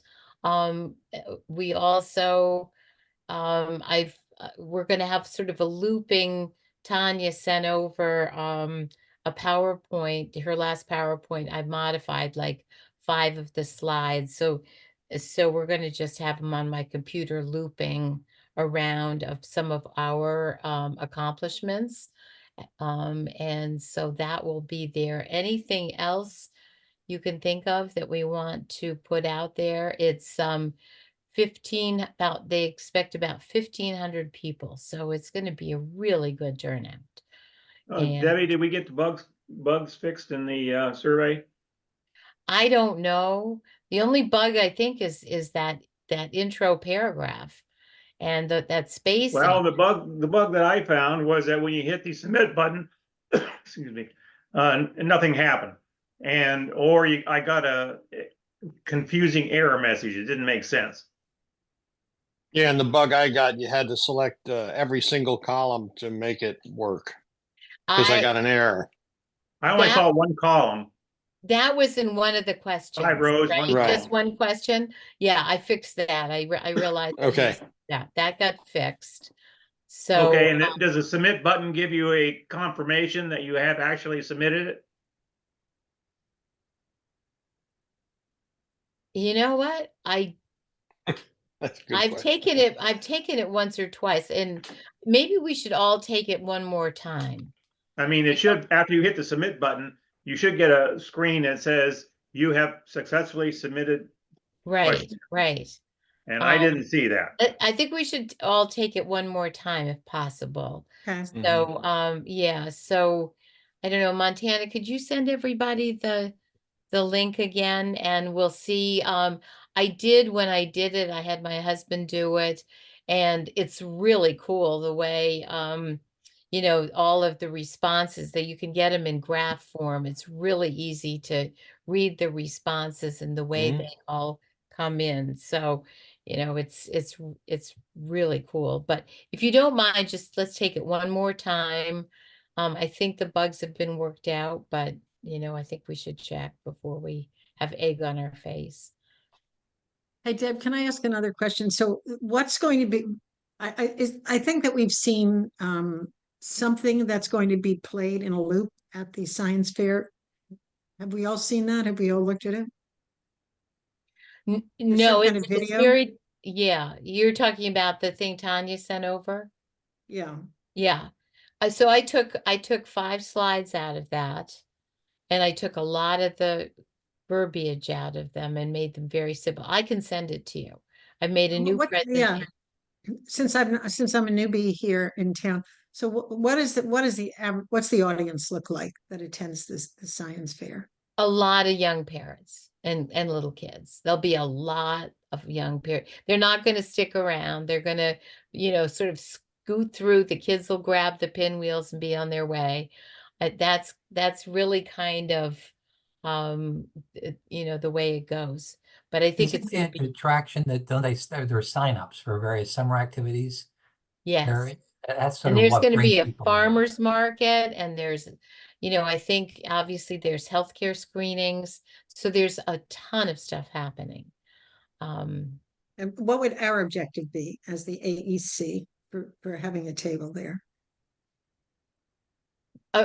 We also, we're gonna have sort of a looping. Tanya sent over a PowerPoint, her last PowerPoint. I've modified like 5 of the slides. So we're gonna just have them on my computer looping around of some of our accomplishments. And so that will be there. Anything else you can think of that we want to put out there? It's 15, they expect about 1,500 people, so it's going to be a really good turnout. And Debbie, did we get the bugs fixed in the survey? I don't know. The only bug I think is that intro paragraph and that spacing. Well, the bug that I found was that when you hit the submit button, excuse me, nothing happened. I got a confusing error message. It didn't make sense. Yeah, and the bug I got, you had to select every single column to make it work because I got an error. I only saw one column. That was in one of the questions. 5 rows, right? one column. Just one question. Yeah, I fixed that. I realized. Okay. That got fixed. So. Okay, and does the submit button give you a confirmation that you have actually submitted it? You know what? That's a good I've question. taken it once or twice, and maybe we should all take it one more time. I mean, it should, after you hit the submit button, you should get a screen that says you have successfully submitted. Right, Question. right. And I didn't see that. I think we should all take it one more time if possible. Okay. So, yeah, so I don't know, Montana, could you send everybody the link again, and we'll see. I did, when I did it, I had my husband do it, and it's really cool the way, all of the responses that you can get them in graph form. It's really easy to read the responses and the way they all come in. So, it's really cool. But if you don't mind, just let's take it one more time. I think the bugs have been worked out, but I think we should check before we have egg on our face. Hey, Deb, can I ask another question? So what's going to be, I think that we've seen something that's going to be played in a loop at the science fair. Have we all seen that? Have we all looked at it? No, kind of it's video? very, yeah, you're talking about the thing Tanya sent over? Yeah. Yeah. So I took 5 slides out of that, and I took a lot of the verbiage out of them and made them very simple. I can send it to you. I made a new Yeah. presentation. Since I'm a newbie here in town, so what's the audience look like that attends the science fair? A lot of young parents and little kids. There'll be a lot of young parents. They're not going to stick around. They're going to, sort of scoot through. The kids will grab the pinwheels and be on their way. That's really kind of, the way it goes. But I think it's an attraction that don't they there are signups for various summer activities. yes. That's sort And of there's what going to brings be a people in. farmer's market, and there's, I think obviously there's healthcare screenings. So there's a ton of stuff happening. And what would our objective be as the AEC for having a table there?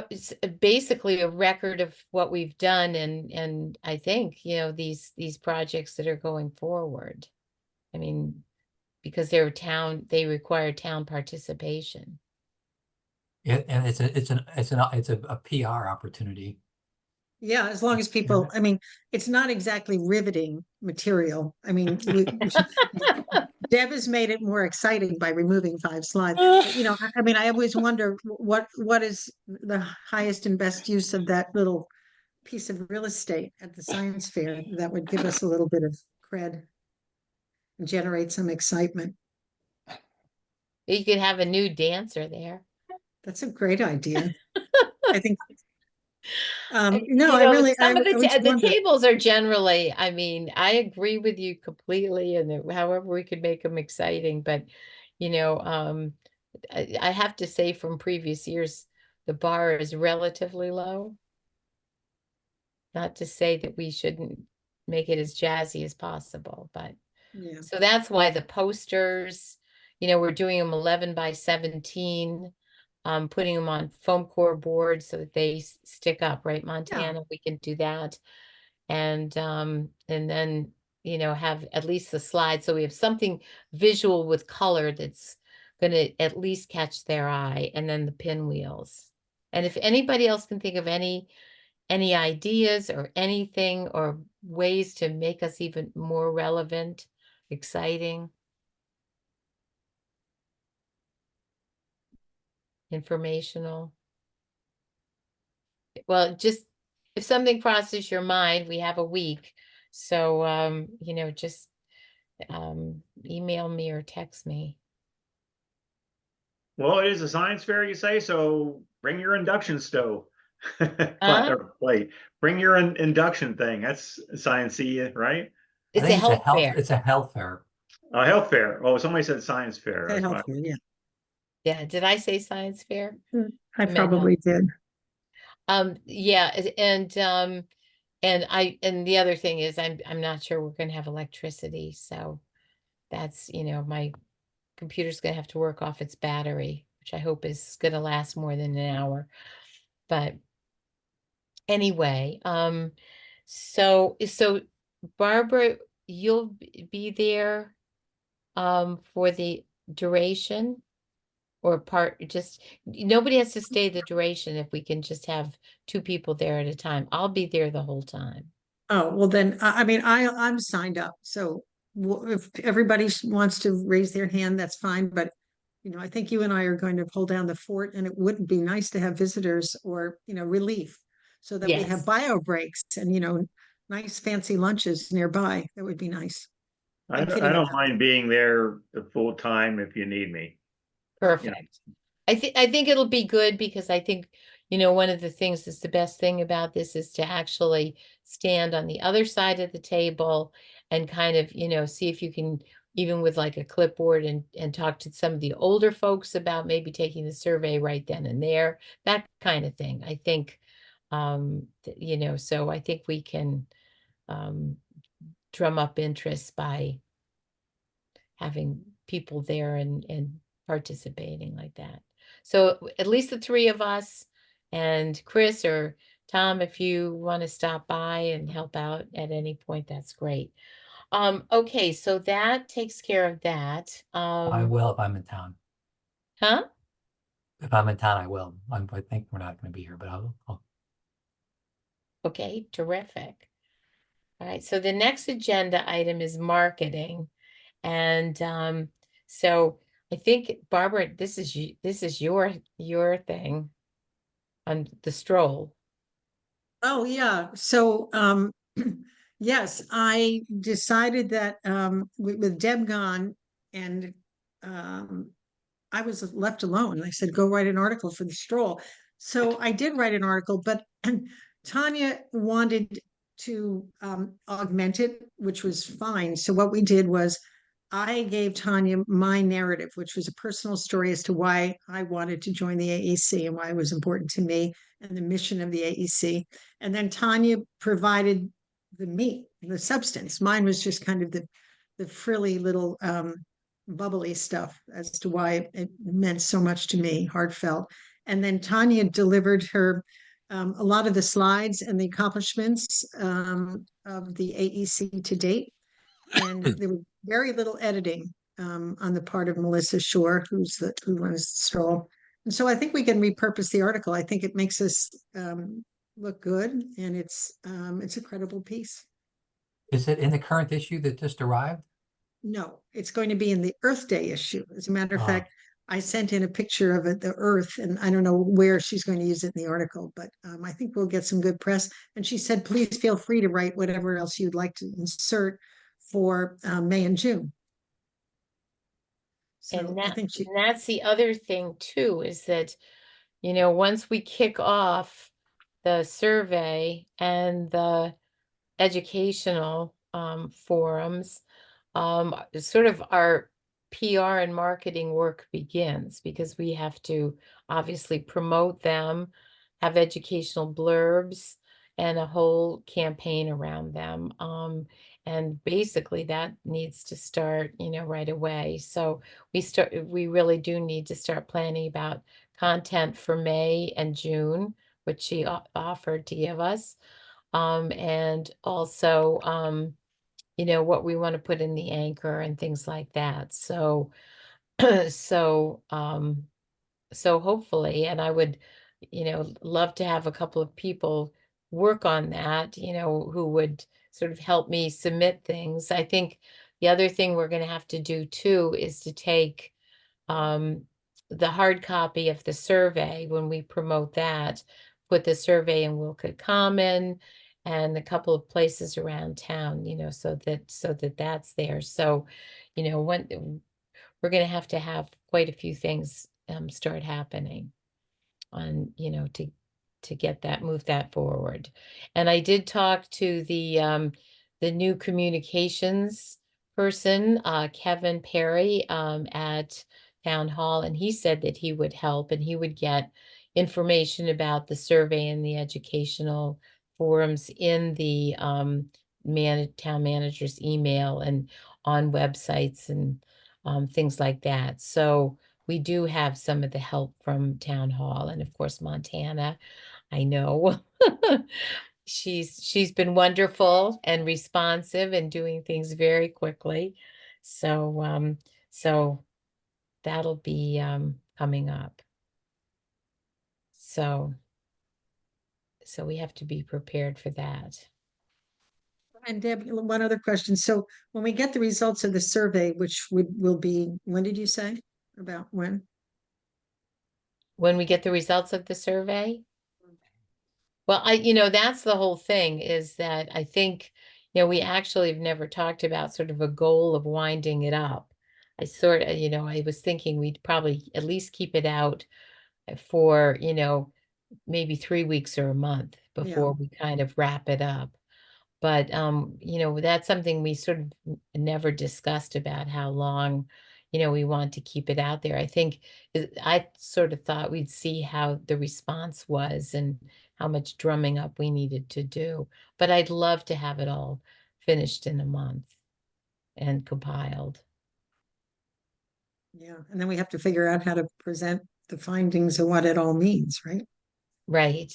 It's basically a record of what we've done, and I think, these projects that are going forward. I mean, because they require town participation. And it's a PR opportunity. Yeah, as long as people, I mean, it's not exactly riveting material. I mean, Deb has made it more exciting by removing 5 slides. But, you know, I mean, I always wonder what is the highest and best use of that little piece of real estate at the science fair that would give us a little bit of cred and generate some excitement. You could have a new dancer there. That's a great idea. I think. No, You I know, really, some of I always the wonder. tables are generally, I mean, I agree with you completely, and however we could make them exciting, but you know, I have to say from previous years, the bar is relatively low. Not to say that we shouldn't make it as jazzy as possible, but Yeah. so that's why the posters, you know, we're doing them 11 by 17, putting them on foam core boards so that they stick up, right, Montana? We can do that. And then, you know, have at least the slide. So we have something visual with color that's gonna at least catch their eye, and then the pinwheels. And if anybody else can think of any ideas or anything or ways to make us even more relevant, exciting, informational. Well, just if something crosses your mind, we have a week. So, you know, just email me or text me. Well, it is a science fair, you say, so bring your induction stove. Huh? Or plate. Bring your induction thing. That's science-y, right? It's a health fair. It's a health fair. A health fair. Oh, somebody said science fair. Okay, That's why. helpful, yeah. Yeah, did I say science fair? I meant health. probably did. Yeah, and the other thing is I'm not sure we're gonna have electricity, so that's, you know, my computer's gonna have to work off its battery, which I hope is gonna last more than an hour. But anyway, so Barbara, you'll be there for the duration or part, just nobody has to stay the duration if we can just have 2 people there at a time. I'll be there the whole time. Oh, well then, I mean, I'm signed up, so if everybody wants to raise their hand, that's fine, but you know, I think you and I are going to pull down the fort, and it wouldn't be nice to have visitors or, you know, relief so that we have Yes. bio breaks and, you know, nice fancy lunches nearby. That would be nice. I I'm don't, kidding I don't about mind being there the full time if you need me. Perfect. I think it'll be good because I think, you know, one of the things that's the best thing about this is to actually stand on the other side of the table and kind of, you know, see if you can, even with like a clipboard, and talk to some of the older folks about maybe taking the survey right then and there, that kind of thing. I think, you know, so I think we can drum up interest by having people there and participating like that. So at least the 3 of us, and Chris or Tom, if you want to stop by and help out at any point, that's great. Okay, so that takes care of that. I will if I'm in town. Huh? If I'm in town, I will. I think we're not going to be here, but I'll. Okay, terrific. All right, so the next agenda item is marketing. And so I think, Barbara, this is your thing on the stroll. Oh, yeah. So, yes, I decided that with Deb gone and I was left alone. I said, go write an article for the stroll. So I did write an article, but Tanya wanted to augment it, which was fine. So what we did was I gave Tanya my narrative, which was a personal story as to why I wanted to join the AEC and why it was important to me and the mission of the AEC. And then Tanya provided the meat, the substance. Mine was just kind of the frilly little bubbly stuff as to why it meant so much to me, heartfelt. And then Tanya delivered her a lot of the slides and the accomplishments of the AEC to date. And there was very little editing on the part of Melissa Shore, who runs the stroll. And so I think we can repurpose the article. I think it makes us look good, and it's a credible piece. Is it in the current issue that just arrived? No, it's going to be in the Earth Day issue. As a matter of Ah. fact, I sent in a picture of it, the Earth, and I don't know where she's going to use it in the article, but I think we'll get some good press. And she said, please feel free to write whatever else you'd like to insert for May and June. So And I think she, and that's the other thing too, is that, you know, once we kick off the survey and the educational forums, sort of our PR and marketing work begins, because we have to obviously promote them, have educational blurbs, and a whole campaign around them. And basically that needs to start, you know, right away. So we really do need to start planning about content for May and June, which she offered to give us. And also, you know, what we want to put in the anchor and things like that. So, so, so hopefully, and I would, you know, love to have a couple of people work on that, you know, who would sort of help me submit things. I think the other thing we're going to have to do too is to take um, the hard copy of the survey when we promote that, put the survey in Wilkett Common and a couple of places around town, you know, so that that's there. So, you know, when we're going to have quite a few things start happening on, you know, to get that, move that forward. And I did talk to the new communications person, Kevin Perry, at Town Hall, and he said that he would help and he would get information about the survey and the educational forums in the town manager's email and on websites and things like that. So we do have some of the help from Town Hall, and of course Montana, I know. She's been wonderful and responsive and doing things very quickly. So so that'll be coming up. So we have to be prepared for that. and Deb, one other question. So when we get the results of the survey, which will be, when did you say? About when? When we get the results of the survey? Well, you know, that's the whole thing, is that I think, you know, we actually have never talked about sort of a goal of winding it up. I sort of, you know, I was thinking we'd probably at least keep it out for, you know, maybe 3 weeks or a month before we kind of wrap it up. But, you know, that's something we sort of never discussed, about how long, you know, we want to keep it out there. I think I sort of thought we'd see how the response was and how much drumming up we needed to do. But I'd love to have it all finished in a month and compiled. Yeah, and then we have to figure out how to present the findings and what it all means, right? Right,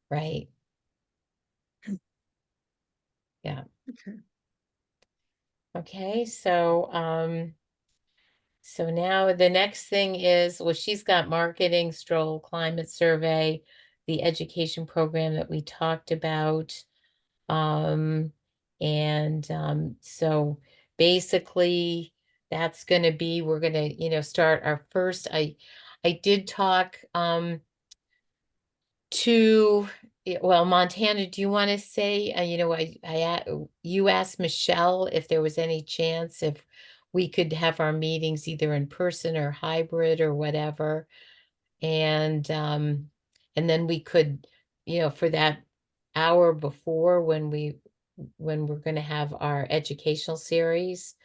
right. Yeah. Okay. Okay, so now the next thing is, well, she's got marketing, stroll, climate survey, the education program that we talked about. And so basically that's gonna be, we're gonna, you know, start our first, I did talk to, well, Montana, do you want to say, you know, you asked Michelle if there was any chance if we could have our meetings either in person or hybrid or whatever. And then we could, you know, for that hour before when we're going to have our educational series,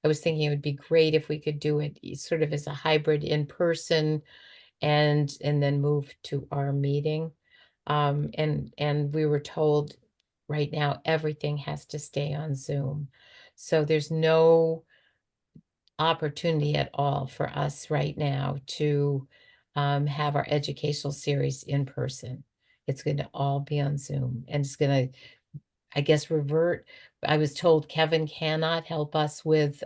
I was thinking it would be great if we could do it sort of as a hybrid in person and then move to our meeting. And we were told right now everything has to stay on Zoom. So there's no opportunity at all for us right now to have our educational series in person. It's going to all be on Zoom, and it's going to, I guess, revert. I was told Kevin cannot help us with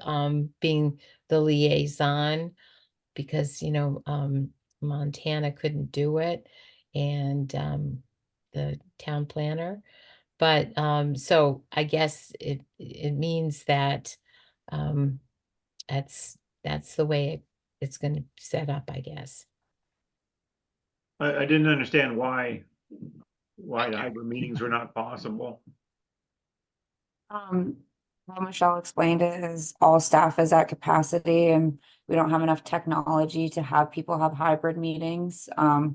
being the liaison, because, you know, Montana couldn't do it, and the town planner. But so I guess it means that um that's the way it's going to set up, I guess. I didn't understand why the hybrid meetings were not possible. How Michelle explained it is all staff is at capacity and we don't have enough technology to have people have hybrid meetings. I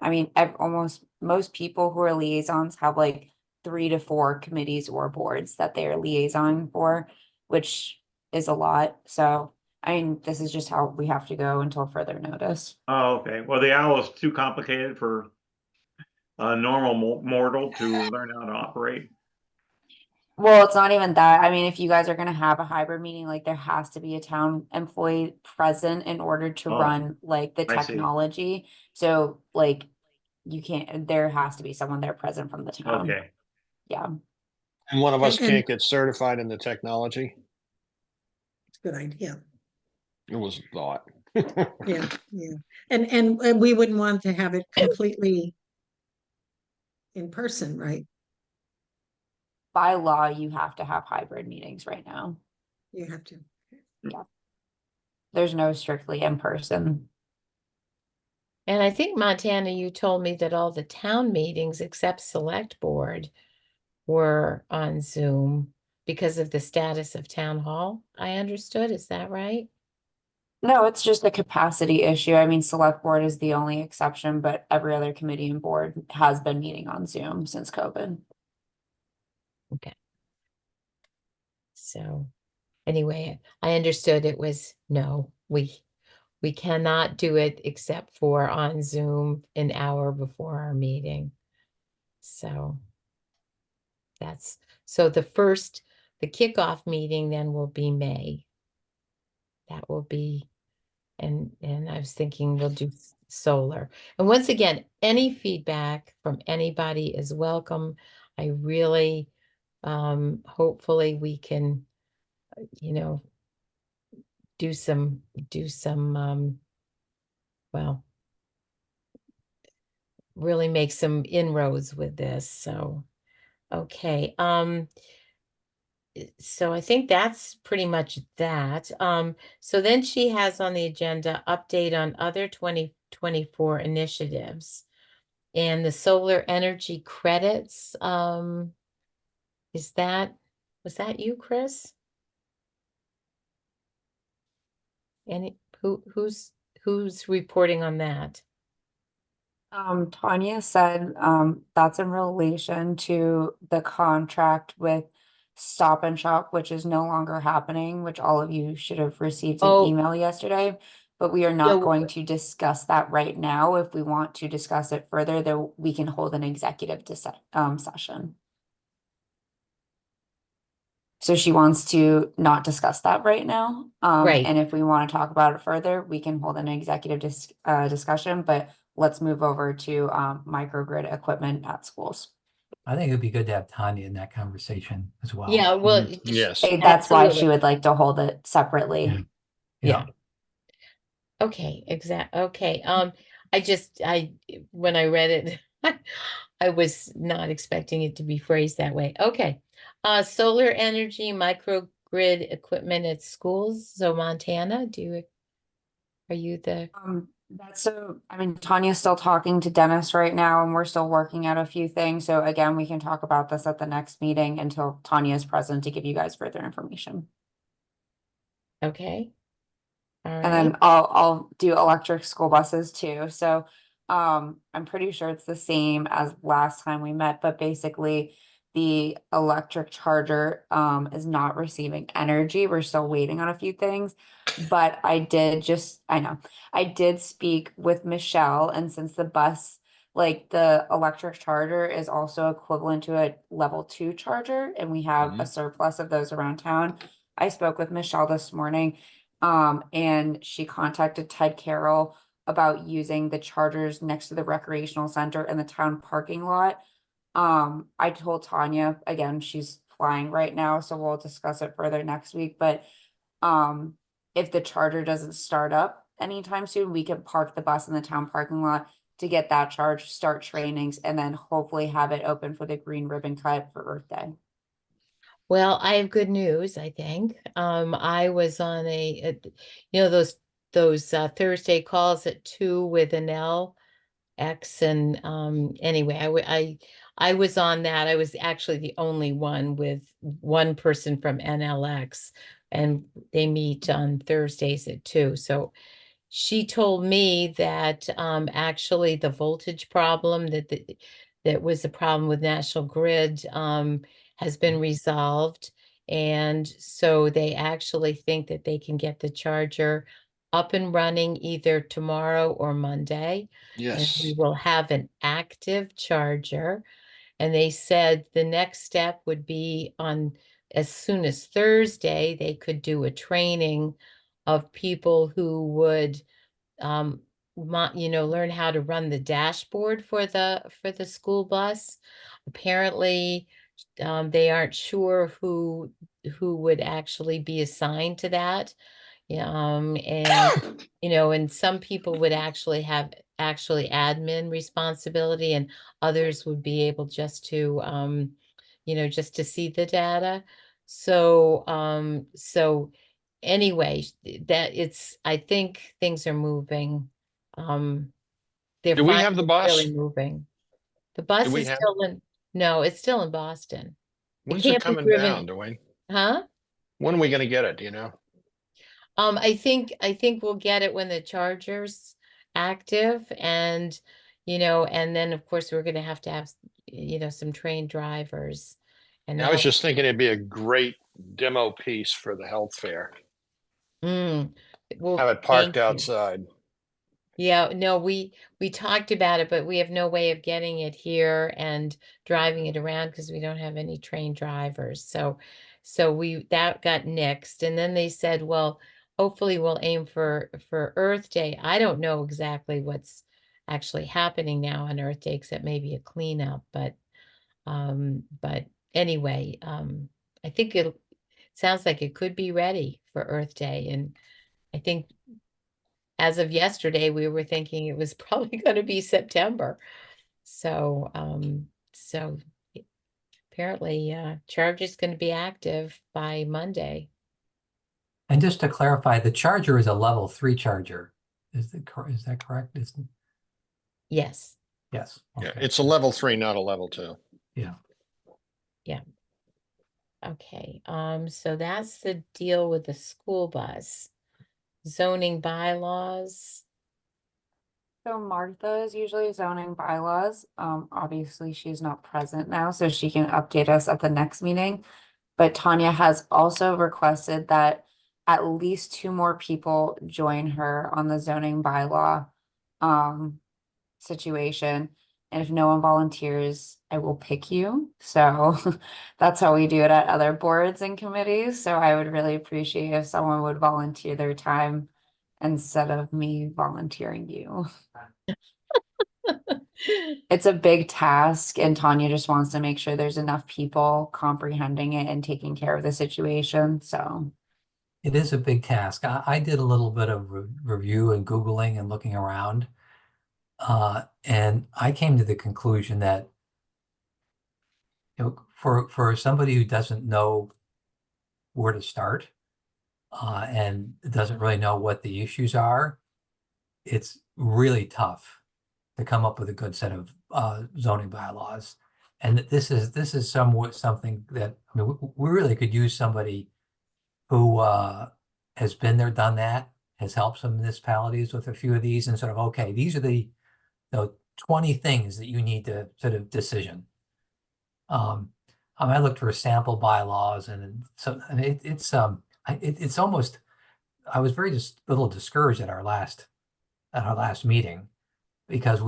mean, almost most people who are liaisons have like 3 to 4 committees or boards that they are liaison for, which is a lot. So, I mean, this is just how we have to go until further notice. Oh, okay. Well, the owl is too complicated for a normal mortal to learn how to operate. Well, it's not even that. I mean, if you guys are gonna have a hybrid meeting, like there has to be a town employee present in order to Oh, run like the I see. technology. So like you can't, there has to be someone there present from the town. Okay. Yeah. And one of us And- can't get certified in the technology. It's a good idea. It was a thought. Yeah, yeah. And we wouldn't want to have it completely in person, right? By law, you have to have hybrid meetings right now. You have to. There's no strictly in person. And I think Montana, you told me that all the town meetings except select board were on Zoom because of the status of town hall. I understood. Is that right? No, it's just a capacity issue. I mean, select board is the only exception, but every other committee and board has been meeting on Zoom since COVID. So anyway, I understood it was no, we cannot do it except for on Zoom an hour before our meeting. So that's so the kickoff meeting then will be May. That will be, and I was thinking we'll do solar. And once again, any feedback from anybody is welcome. I really hopefully we can do some well, really make some inroads with this. So okay. So I think that's pretty much that. So then she has on the agenda update on other 2024 initiatives and the solar energy credits. Was that you, Chris? Any who's reporting on that? Tanya said, that's in relation to the contract with Stop and Shop, which is no longer happening, which all of you should have received an Oh. email yesterday. But we are not Yeah, going to discuss that right now. If we want to discuss it further, though, we can hold an executive session. So she wants to not discuss that right now. Right. And if we want to talk about it further, we can hold an executive discussion, but let's move over to microgrid equipment at schools. I think it'd be good to have Tanya in that conversation as well. Yeah, well, Yes. That's why she absolutely. would like to hold it separately. Yeah. Okay, okay. When I read it, I was not expecting it to be phrased that way. Okay. Solar energy microgrid equipment at schools. So Montana, are you the I mean, Tanya's still talking to Dennis right now and we're still working out a few things. So again, we can talk about this at the next meeting until Tanya is present to give you guys further information. okay? All And right. then I'll do electric school buses too. So I'm pretty sure it's the same as last time we met, but basically the electric charger is not receiving energy. We're still waiting on a few things. But I did speak with Michelle, and since the bus, like the electric charger is also equivalent to a level 2 charger, and we have a surplus of those around town. I spoke with Michelle this morning. And she contacted Ted Carroll about using the chargers next to the recreational center in the town parking lot. I told Tanya, again, she's flying right now, so we'll discuss it further next week, but if the charger doesn't start up, anytime soon, we can park the bus in the town parking lot to get that charged, start trainings, and then hopefully have it open for the green ribbon cut for Earth Day. Well, I have good news, I think. I was on those Thursday calls at 2 with Anel X, and anyway, I was on that. I was actually the only one with one person from NLX, and they meet on Thursdays at 2. So she told me that actually the voltage problem that was the problem with National Grid has been resolved. And so they actually think that they can get the charger up and running either tomorrow or Monday. And we Yes. will have an active charger. And they said the next step would be on as soon as Thursday, they could do a training of people who would learn how to run the dashboard for the school bus. Apparently, they aren't sure who would actually be assigned to that. Yeah, and some people would actually have admin responsibility, and others would be able just to just to see the data. So anyway, I think things are moving. They're Do we have finally the bus? really moving. The bus we is have- still no, it's still in Boston. When's can't it be coming driven- down, Dwayne? Huh? When are we gonna get it, do you know? I think we'll get it when the charger's active, and and then of course we're gonna have some trained drivers. And I was that'll- just thinking it'd be a great demo piece for the health fair. Well, Have it thank parked you. outside. Yeah, no, we talked about it, but we have no way of getting it here and driving it around because we don't have any trained drivers. So that got nixed. And then they said, well, hopefully we'll aim for Earth Day. I don't know exactly what's actually happening now on Earth Day, except maybe a cleanup. But anyway, I think it sounds like it could be ready for Earth Day. And I think as of yesterday, we were thinking it was probably going to be September. So apparently, charge is going to be active by Monday. And just to clarify, the charger is a level 3 charger. Is that correct? Yes. Yes. Yeah, Okay. it's a level 3, not a level 2. Yeah. Okay. So that's the deal with the school bus. Zoning bylaws. So Martha is usually zoning bylaws. Obviously she's not present now, so she can update us at the next meeting. But Tanya has also requested that at least 2 more people join her on the zoning bylaw situation. And if no one volunteers, I will pick you. So that's how we do it at other boards and committees. So I would really appreciate if someone would volunteer their time instead of me volunteering you. It's a big task, and Tanya just wants to make sure there's enough people comprehending it and taking care of the situation. So It is a big task. I did a little bit of review and Googling and looking around. And I came to the conclusion that for somebody who doesn't know where to start and doesn't really know what the issues are, it's really tough to come up with a good set of zoning bylaws. And this is somewhat something that, I mean, we really could use somebody who has been there, done that, has helped some municipalities with a few of these, and sort of, okay, these are the 20 things that you need to sort of decision. I looked for sample bylaws, and so it's almost, I was very just a little discouraged at our last meeting, because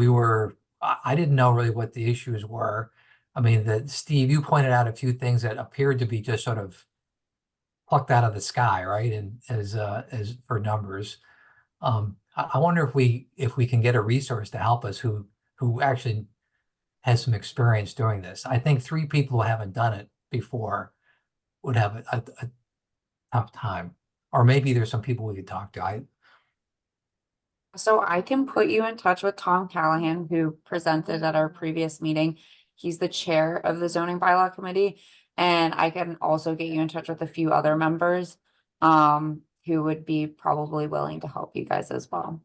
I didn't know really what the issues were. I mean, Steve, you pointed out a few things that appeared to be just sort of plucked out of the sky, right? And as for numbers, I wonder if we can get a resource to help us who actually has some experience doing this. I think 3 people who haven't done it before would have a tough time, or maybe there's some people we could talk to. So I can put you in touch with Tom Callahan, who presented at our previous meeting. He's the chair of the zoning bylaw committee. And I can also get you in touch with a few other members, who would be probably willing to help you guys as well.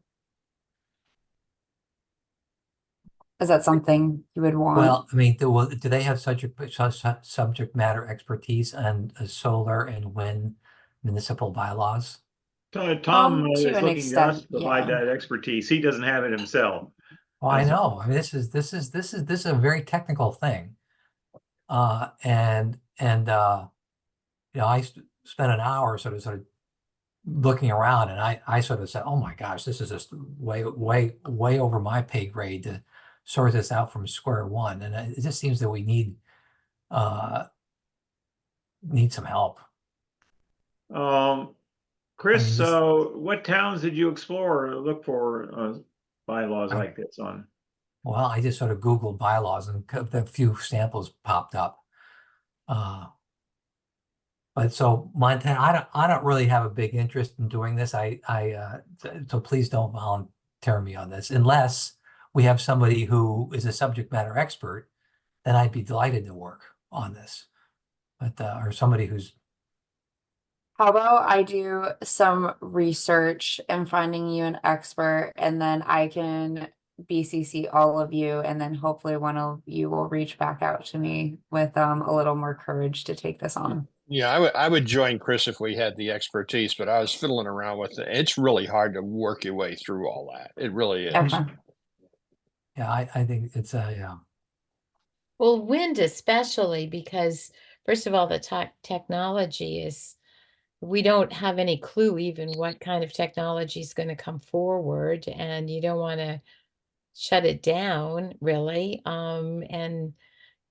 Is that something you would want? Well, I mean, do they have subject matter expertise on solar and wind municipal bylaws? Tom To is an looking to us extent, to provide yeah. that expertise. He doesn't have it himself. Well, I That's- know. I mean, this is a very technical thing. You know, I spent an hour sort of looking around, and I sort of said, "Oh my gosh, this is just way over my pay grade to sort this out from square one." And it just seems that we need some help. Chris, this- so what towns did you explore or look for bylaws I- like this on? Well, I just sort of Googled bylaws, and a few samples popped up. But so Montana, I don't really have a big interest in doing this. So please don't volunteer me on this unless we have somebody who is a subject matter expert. Then I'd be delighted to work on this. But or somebody who's How about I do some research and finding you an expert, and then I can BCC all of you, and then hopefully one of you will reach back out to me with a little more courage to take this on. Yeah, I would join Chris if we had the expertise, but I was fiddling around with it. It's really hard to work your way through all that. It really is. Okay. yeah, I think it's yeah. Well, wind especially because first of all, the technology is, we don't have any clue even what kind of technology is going to come forward, and you don't want to shut it down really. And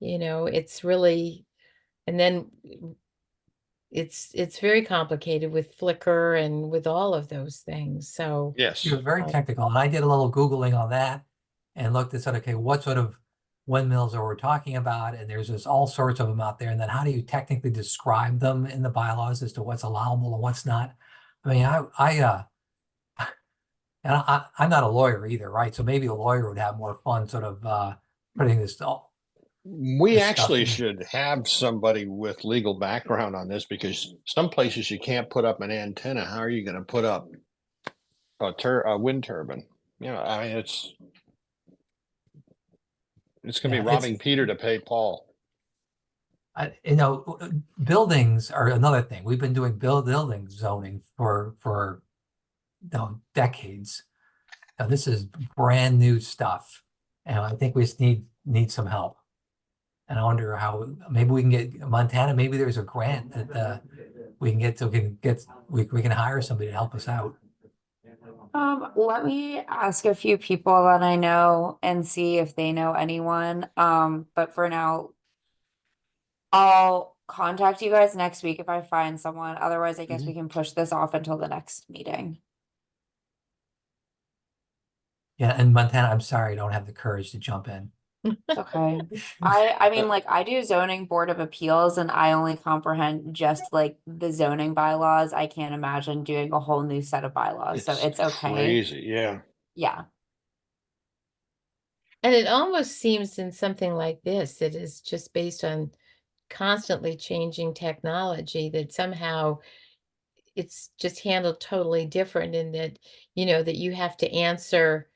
it's really, and then it's very complicated with Flickr and with all of those things. So Yes. You're very technical, and I did a little Googling on that and looked at okay, what sort of windmills are we talking about? And there's just all sorts of them out there. And then how do you technically describe them in the bylaws as to what's allowable and what's not? I mean, I'm not a lawyer either, right? So maybe a lawyer would have more fun sort of putting this all. We This stuff actually in- should have somebody with legal background on this because some places you can't put up an antenna. How are you going to put up a wind turbine? I mean, it's going to be Yeah, robbing Peter to pay Paul. Buildings are another thing. We've been doing building zoning for decades. Now, this is brand new stuff, and I think we just need some help. And I wonder how maybe we can get Montana. Maybe there's a grant that we can we can hire somebody to help us out. Let me ask a few people that I know and see if they know anyone. But for now, I'll contact you guys next week if I find someone. Otherwise, I guess we can push this off until the next meeting. Yeah, and Montana, I'm sorry, I don't have the courage to jump in. Okay. I mean, like, I do zoning board of appeals, and I only comprehend just like the zoning bylaws. I can't imagine doing a whole new set of bylaws, so it's okay. Crazy, yeah. Yeah. And it almost seems in something like this, it is just based on constantly changing technology that somehow it's just handled totally different in that, that you have to answer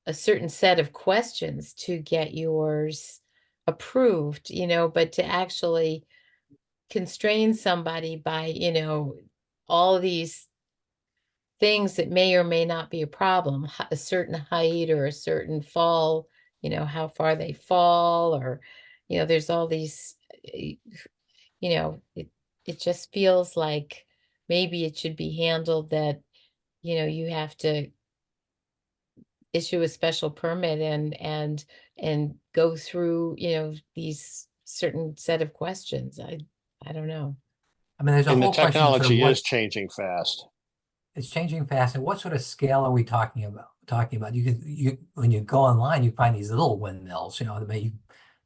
a certain set of questions to get yours approved, but to actually constrain somebody by, all these things that may or may not be a problem, a certain height or a certain fall, how far they fall, or, there's all these, it just feels like maybe it should be handled that, you have to issue a special permit and go through, these certain set of questions. I don't know. I mean, there's a And the whole question of sort of technology what- is changing fast. It's changing fast. And what sort of scale are we talking about? You when you go online, you find these little windmills, that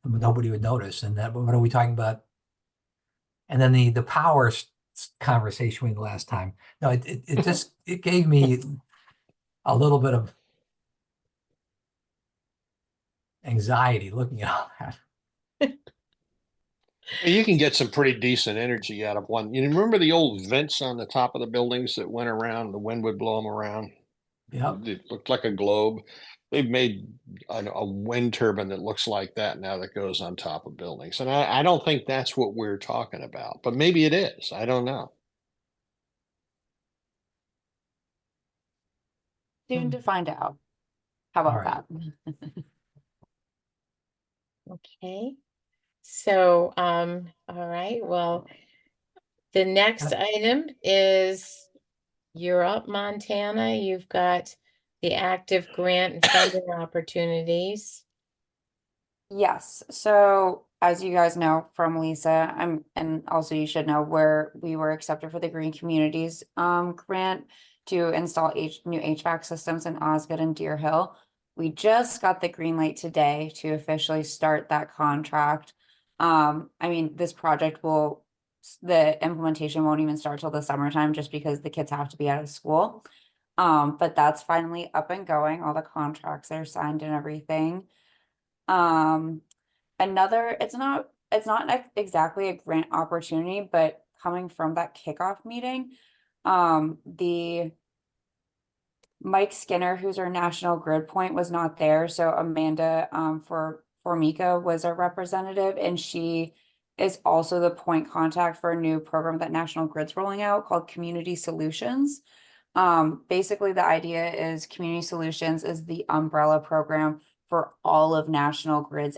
nobody would notice. And that, what are we talking about? And then the power conversation we had last time. No, it gave me a little bit of anxiety looking at all that. Well, you can get some pretty decent energy out of one. You remember the old vents on the top of the buildings that went around, the wind would blow them around? Yep. It looked like a globe. They've made a wind turbine that looks like that now that goes on top of buildings. And I don't think that's what we're talking about, but maybe it is. I don't know. Soon to find out. How All about right. that? Okay. So, all right, well, the next item is you're up, Montana. You've got the active grant and funding opportunities. Yes, so as you guys know from Lisa, and also you should know where we were accepted for the Green Communities grant to install new HVAC systems in Osgood and Deer Hill. We just got the green light today to officially start that contract. I mean, this project the implementation won't even start till the summertime just because the kids have to be out of school. But that's finally up and going. All the contracts are signed and everything. It's not exactly a grant opportunity, but coming from that kickoff meeting, the Mike Skinner, who's our national grid point, was not there. So Amanda, for Formica was our representative, and she is also the point contact for a new program that National Grid's rolling out called Community Solutions. Basically the idea is Community Solutions is the umbrella program for all of National Grid's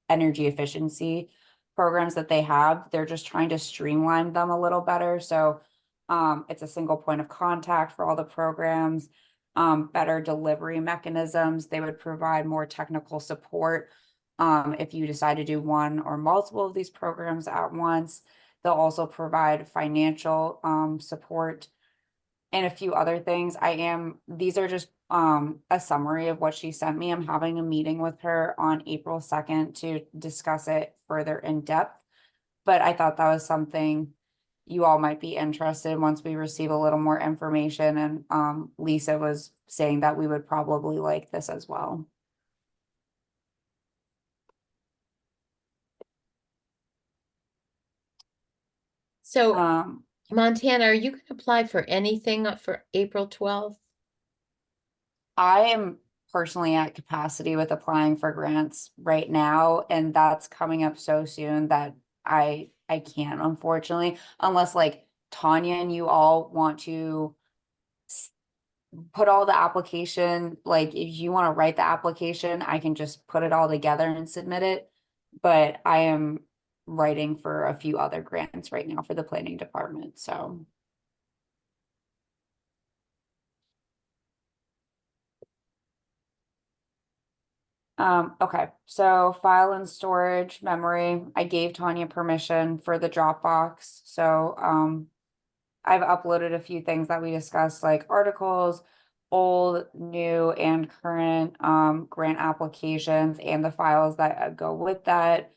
energy efficiency programs that they have. They're just trying to streamline them a little better. So it's a single point of contact for all the programs, better delivery mechanisms. They would provide more technical support if you decide to do one or multiple of these programs at once. They'll also provide financial support and a few other things. These are just a summary of what she sent me. I'm having a meeting with her on April 2nd to discuss it further in depth. But I thought that was something you all might be interested in once we receive a little more information. And Lisa was saying that we would probably like this as well. So, Um, Montana, are you going to apply for anything for April 12th? I am personally at capacity with applying for grants right now, and that's coming up so soon that I can't, unfortunately, unless like Tanya and you all want to put all the application, like if you want to write the application, I can just put it all together and submit it. But I am writing for a few other grants right now for the planning department, so. Okay, so file and storage memory, I gave Tanya permission for the Dropbox, so, I've uploaded a few things that we discussed, like articles, old, new, and current, grant applications, and the files that go with that.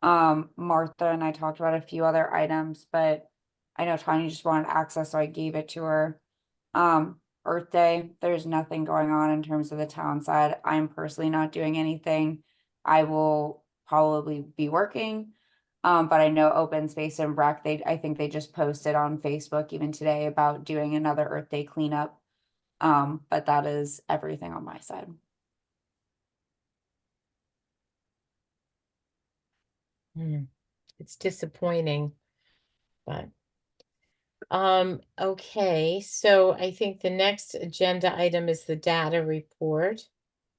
Martha and I talked about a few other items, but I know Tanya just wanted access, so I gave it to her. Earth Day, there's nothing going on in terms of the town side. I'm personally not doing anything. I will probably be working. But I know Open Space and Rec, I think they just posted on Facebook even today about doing another Earth Day cleanup. But that is everything on my side. It's disappointing, but okay, so I think the next agenda item is the data report.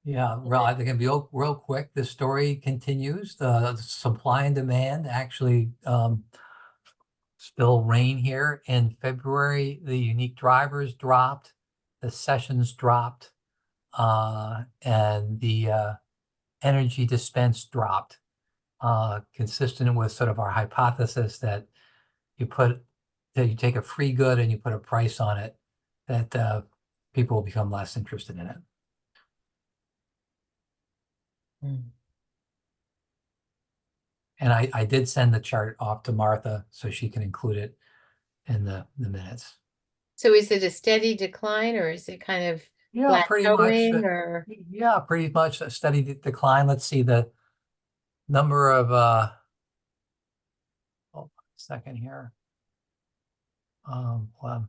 Yeah, well, I think it'll be real quick. The story continues. The supply and demand actually still reign here. In February, the unique drivers dropped, the sessions dropped, and the energy dispense dropped, consistent with sort of our hypothesis that you take a free good and you put a price on it, that people will become less interested in it. And I did send the chart off to Martha so she can include it in the minutes. So is it a steady decline or is it kind of Yeah, pretty much. plateauing or? Yeah, pretty much a steady decline. Let's see the number of, hold on a second here. Well, hold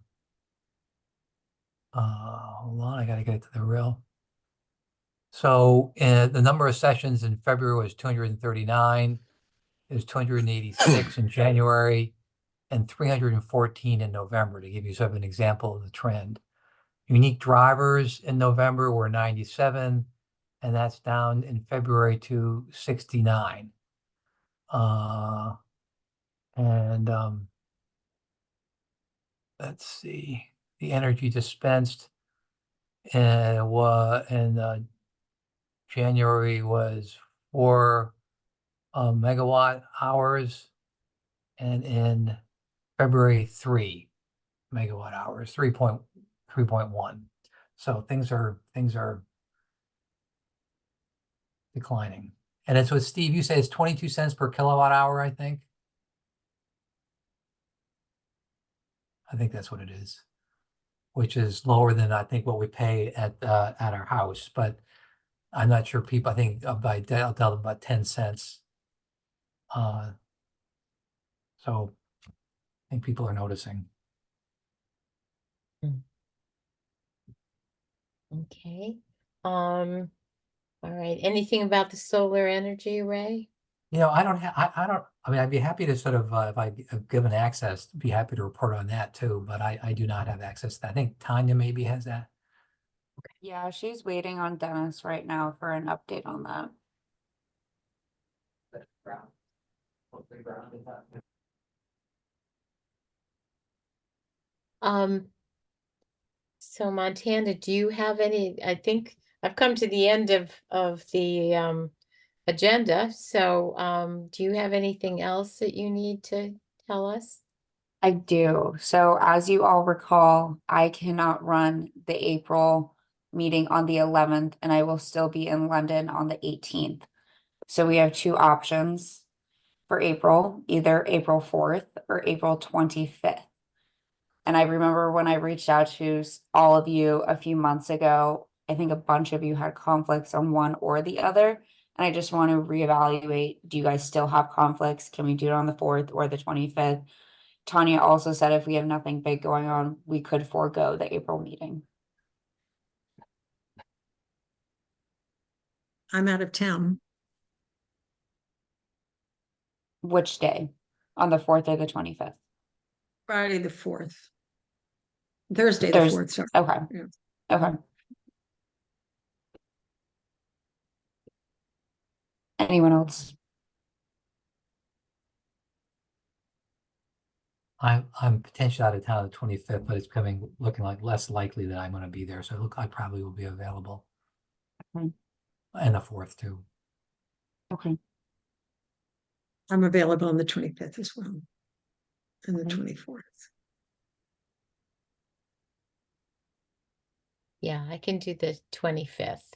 on, I gotta get to the real. So, the number of sessions in February was 239. It was 286 in January and 314 in November, to give you sort of an example of the trend. Unique drivers in November were 97, and that's down in February to 69. And let's see, the energy dispensed in January was 4 megawatt hours, and in February 3 megawatt hours, 3.1. So things are declining. And it's what Steve, you say it's 22 cents per kilowatt hour, I think. I think that's what it is, which is lower than I think what we pay at our house, but I'm not sure people, I think I'll tell them about 10 cents. So I think people are noticing. Okay. All right. Anything about the solar energy array? You know, I don't have, I don't, I mean, I'd be happy to sort of, if I'm given access, be happy to report on that too, but I do not have access to that. I think Tanya maybe has that. Yeah, she's waiting on Dennis right now for an update on that. So Montana, do you have any, I think I've come to the end of the agenda. So do you have anything else that you need to tell us? I do. So as you all recall, I cannot run the April meeting on the 11th, and I will still be in London on the 18th. So we have two options for April, either April 4th or April 25th. And I remember when I reached out to all of you a few months ago, I think a bunch of you had conflicts on one or the other. And I just want to reevaluate, do you guys still have conflicts? Can we do it on the 4th or the 25th? Tanya also said if we have nothing big going on, we could forego the April meeting. I'm out of town. Which day? On the 4th or the 25th? Friday, the 4th. Thursday, the 4th, sorry. Okay. Yeah. Okay. Anyone else? I'm potentially out of town on the 25th, but it's looking like less likely that I'm going to be there. So I probably will be available. Okay. And the 4th too. Okay. I'm available on the 25th as well. And the Okay. 24th. Yeah, I can do the 25th.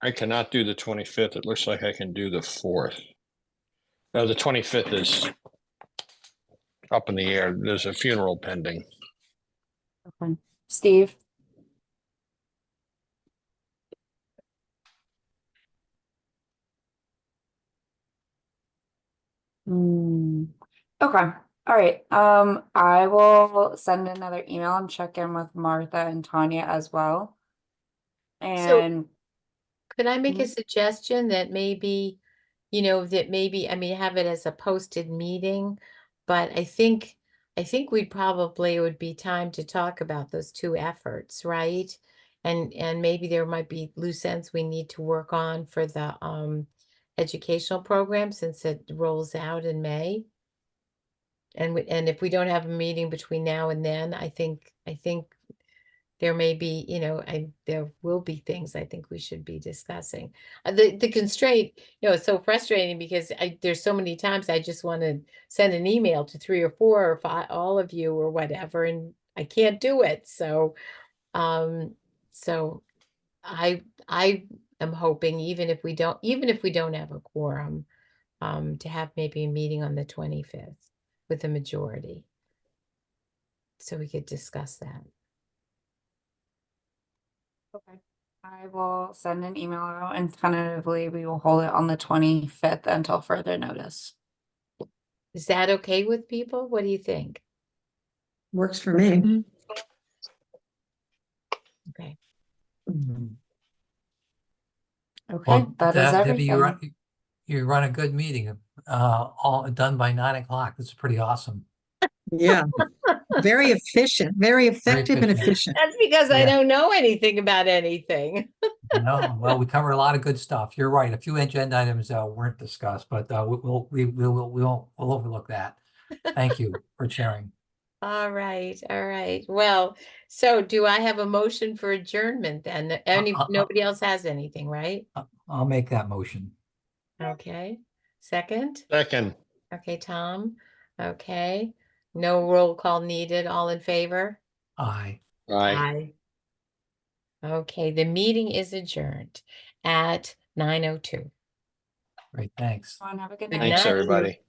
I cannot do the 25th. It looks like I can do the 4th. No, the 25th is up in the air. There's a funeral pending. Okay. Steve? Okay. All right. I will send another email and check in with Martha and Tanya as well. So And could I make a Mhm. suggestion that maybe, I mean, have it as a posted meeting, but I think it would be time to talk about those two efforts, right? And maybe there might be loose ends we need to work on for the educational program since it rolls out in May. And if we don't have a meeting between now and then, I think there may be, there will be things I think we should be discussing. The constraint, it's so frustrating because there's so many times I just want to send an email to 3 or 4 or 5, all of you or whatever, and I can't do it. So, so I am hoping even if we don't have a quorum, to have maybe a meeting on the 25th with a majority. So we could discuss that. Okay. I will send an email out and tentatively we will hold it on the 25th until further notice. Is that okay with people? What do you think? Works for me. Okay. Okay, Well, that is Debbie, everything. you run a good meeting, all done by 9 o'clock. This is pretty awesome. Yeah, very efficient, very effective and efficient. efficient. That's because I Yeah. don't know anything about anything. No, well, we covered a lot of good stuff. You're right. A few agenda items weren't discussed, but we'll overlook that. Thank you for sharing. All right, all right. Well, so do I have a motion for adjournment then? Nobody else has anything, right? I'll make that motion. Okay. Second? Second, Okay, Tom. Okay. No roll call needed. All in favor? Aye. aye. Okay, the meeting is adjourned at 9:02. Great, thanks. Everyone have a good Good night. Thanks, night. everybody.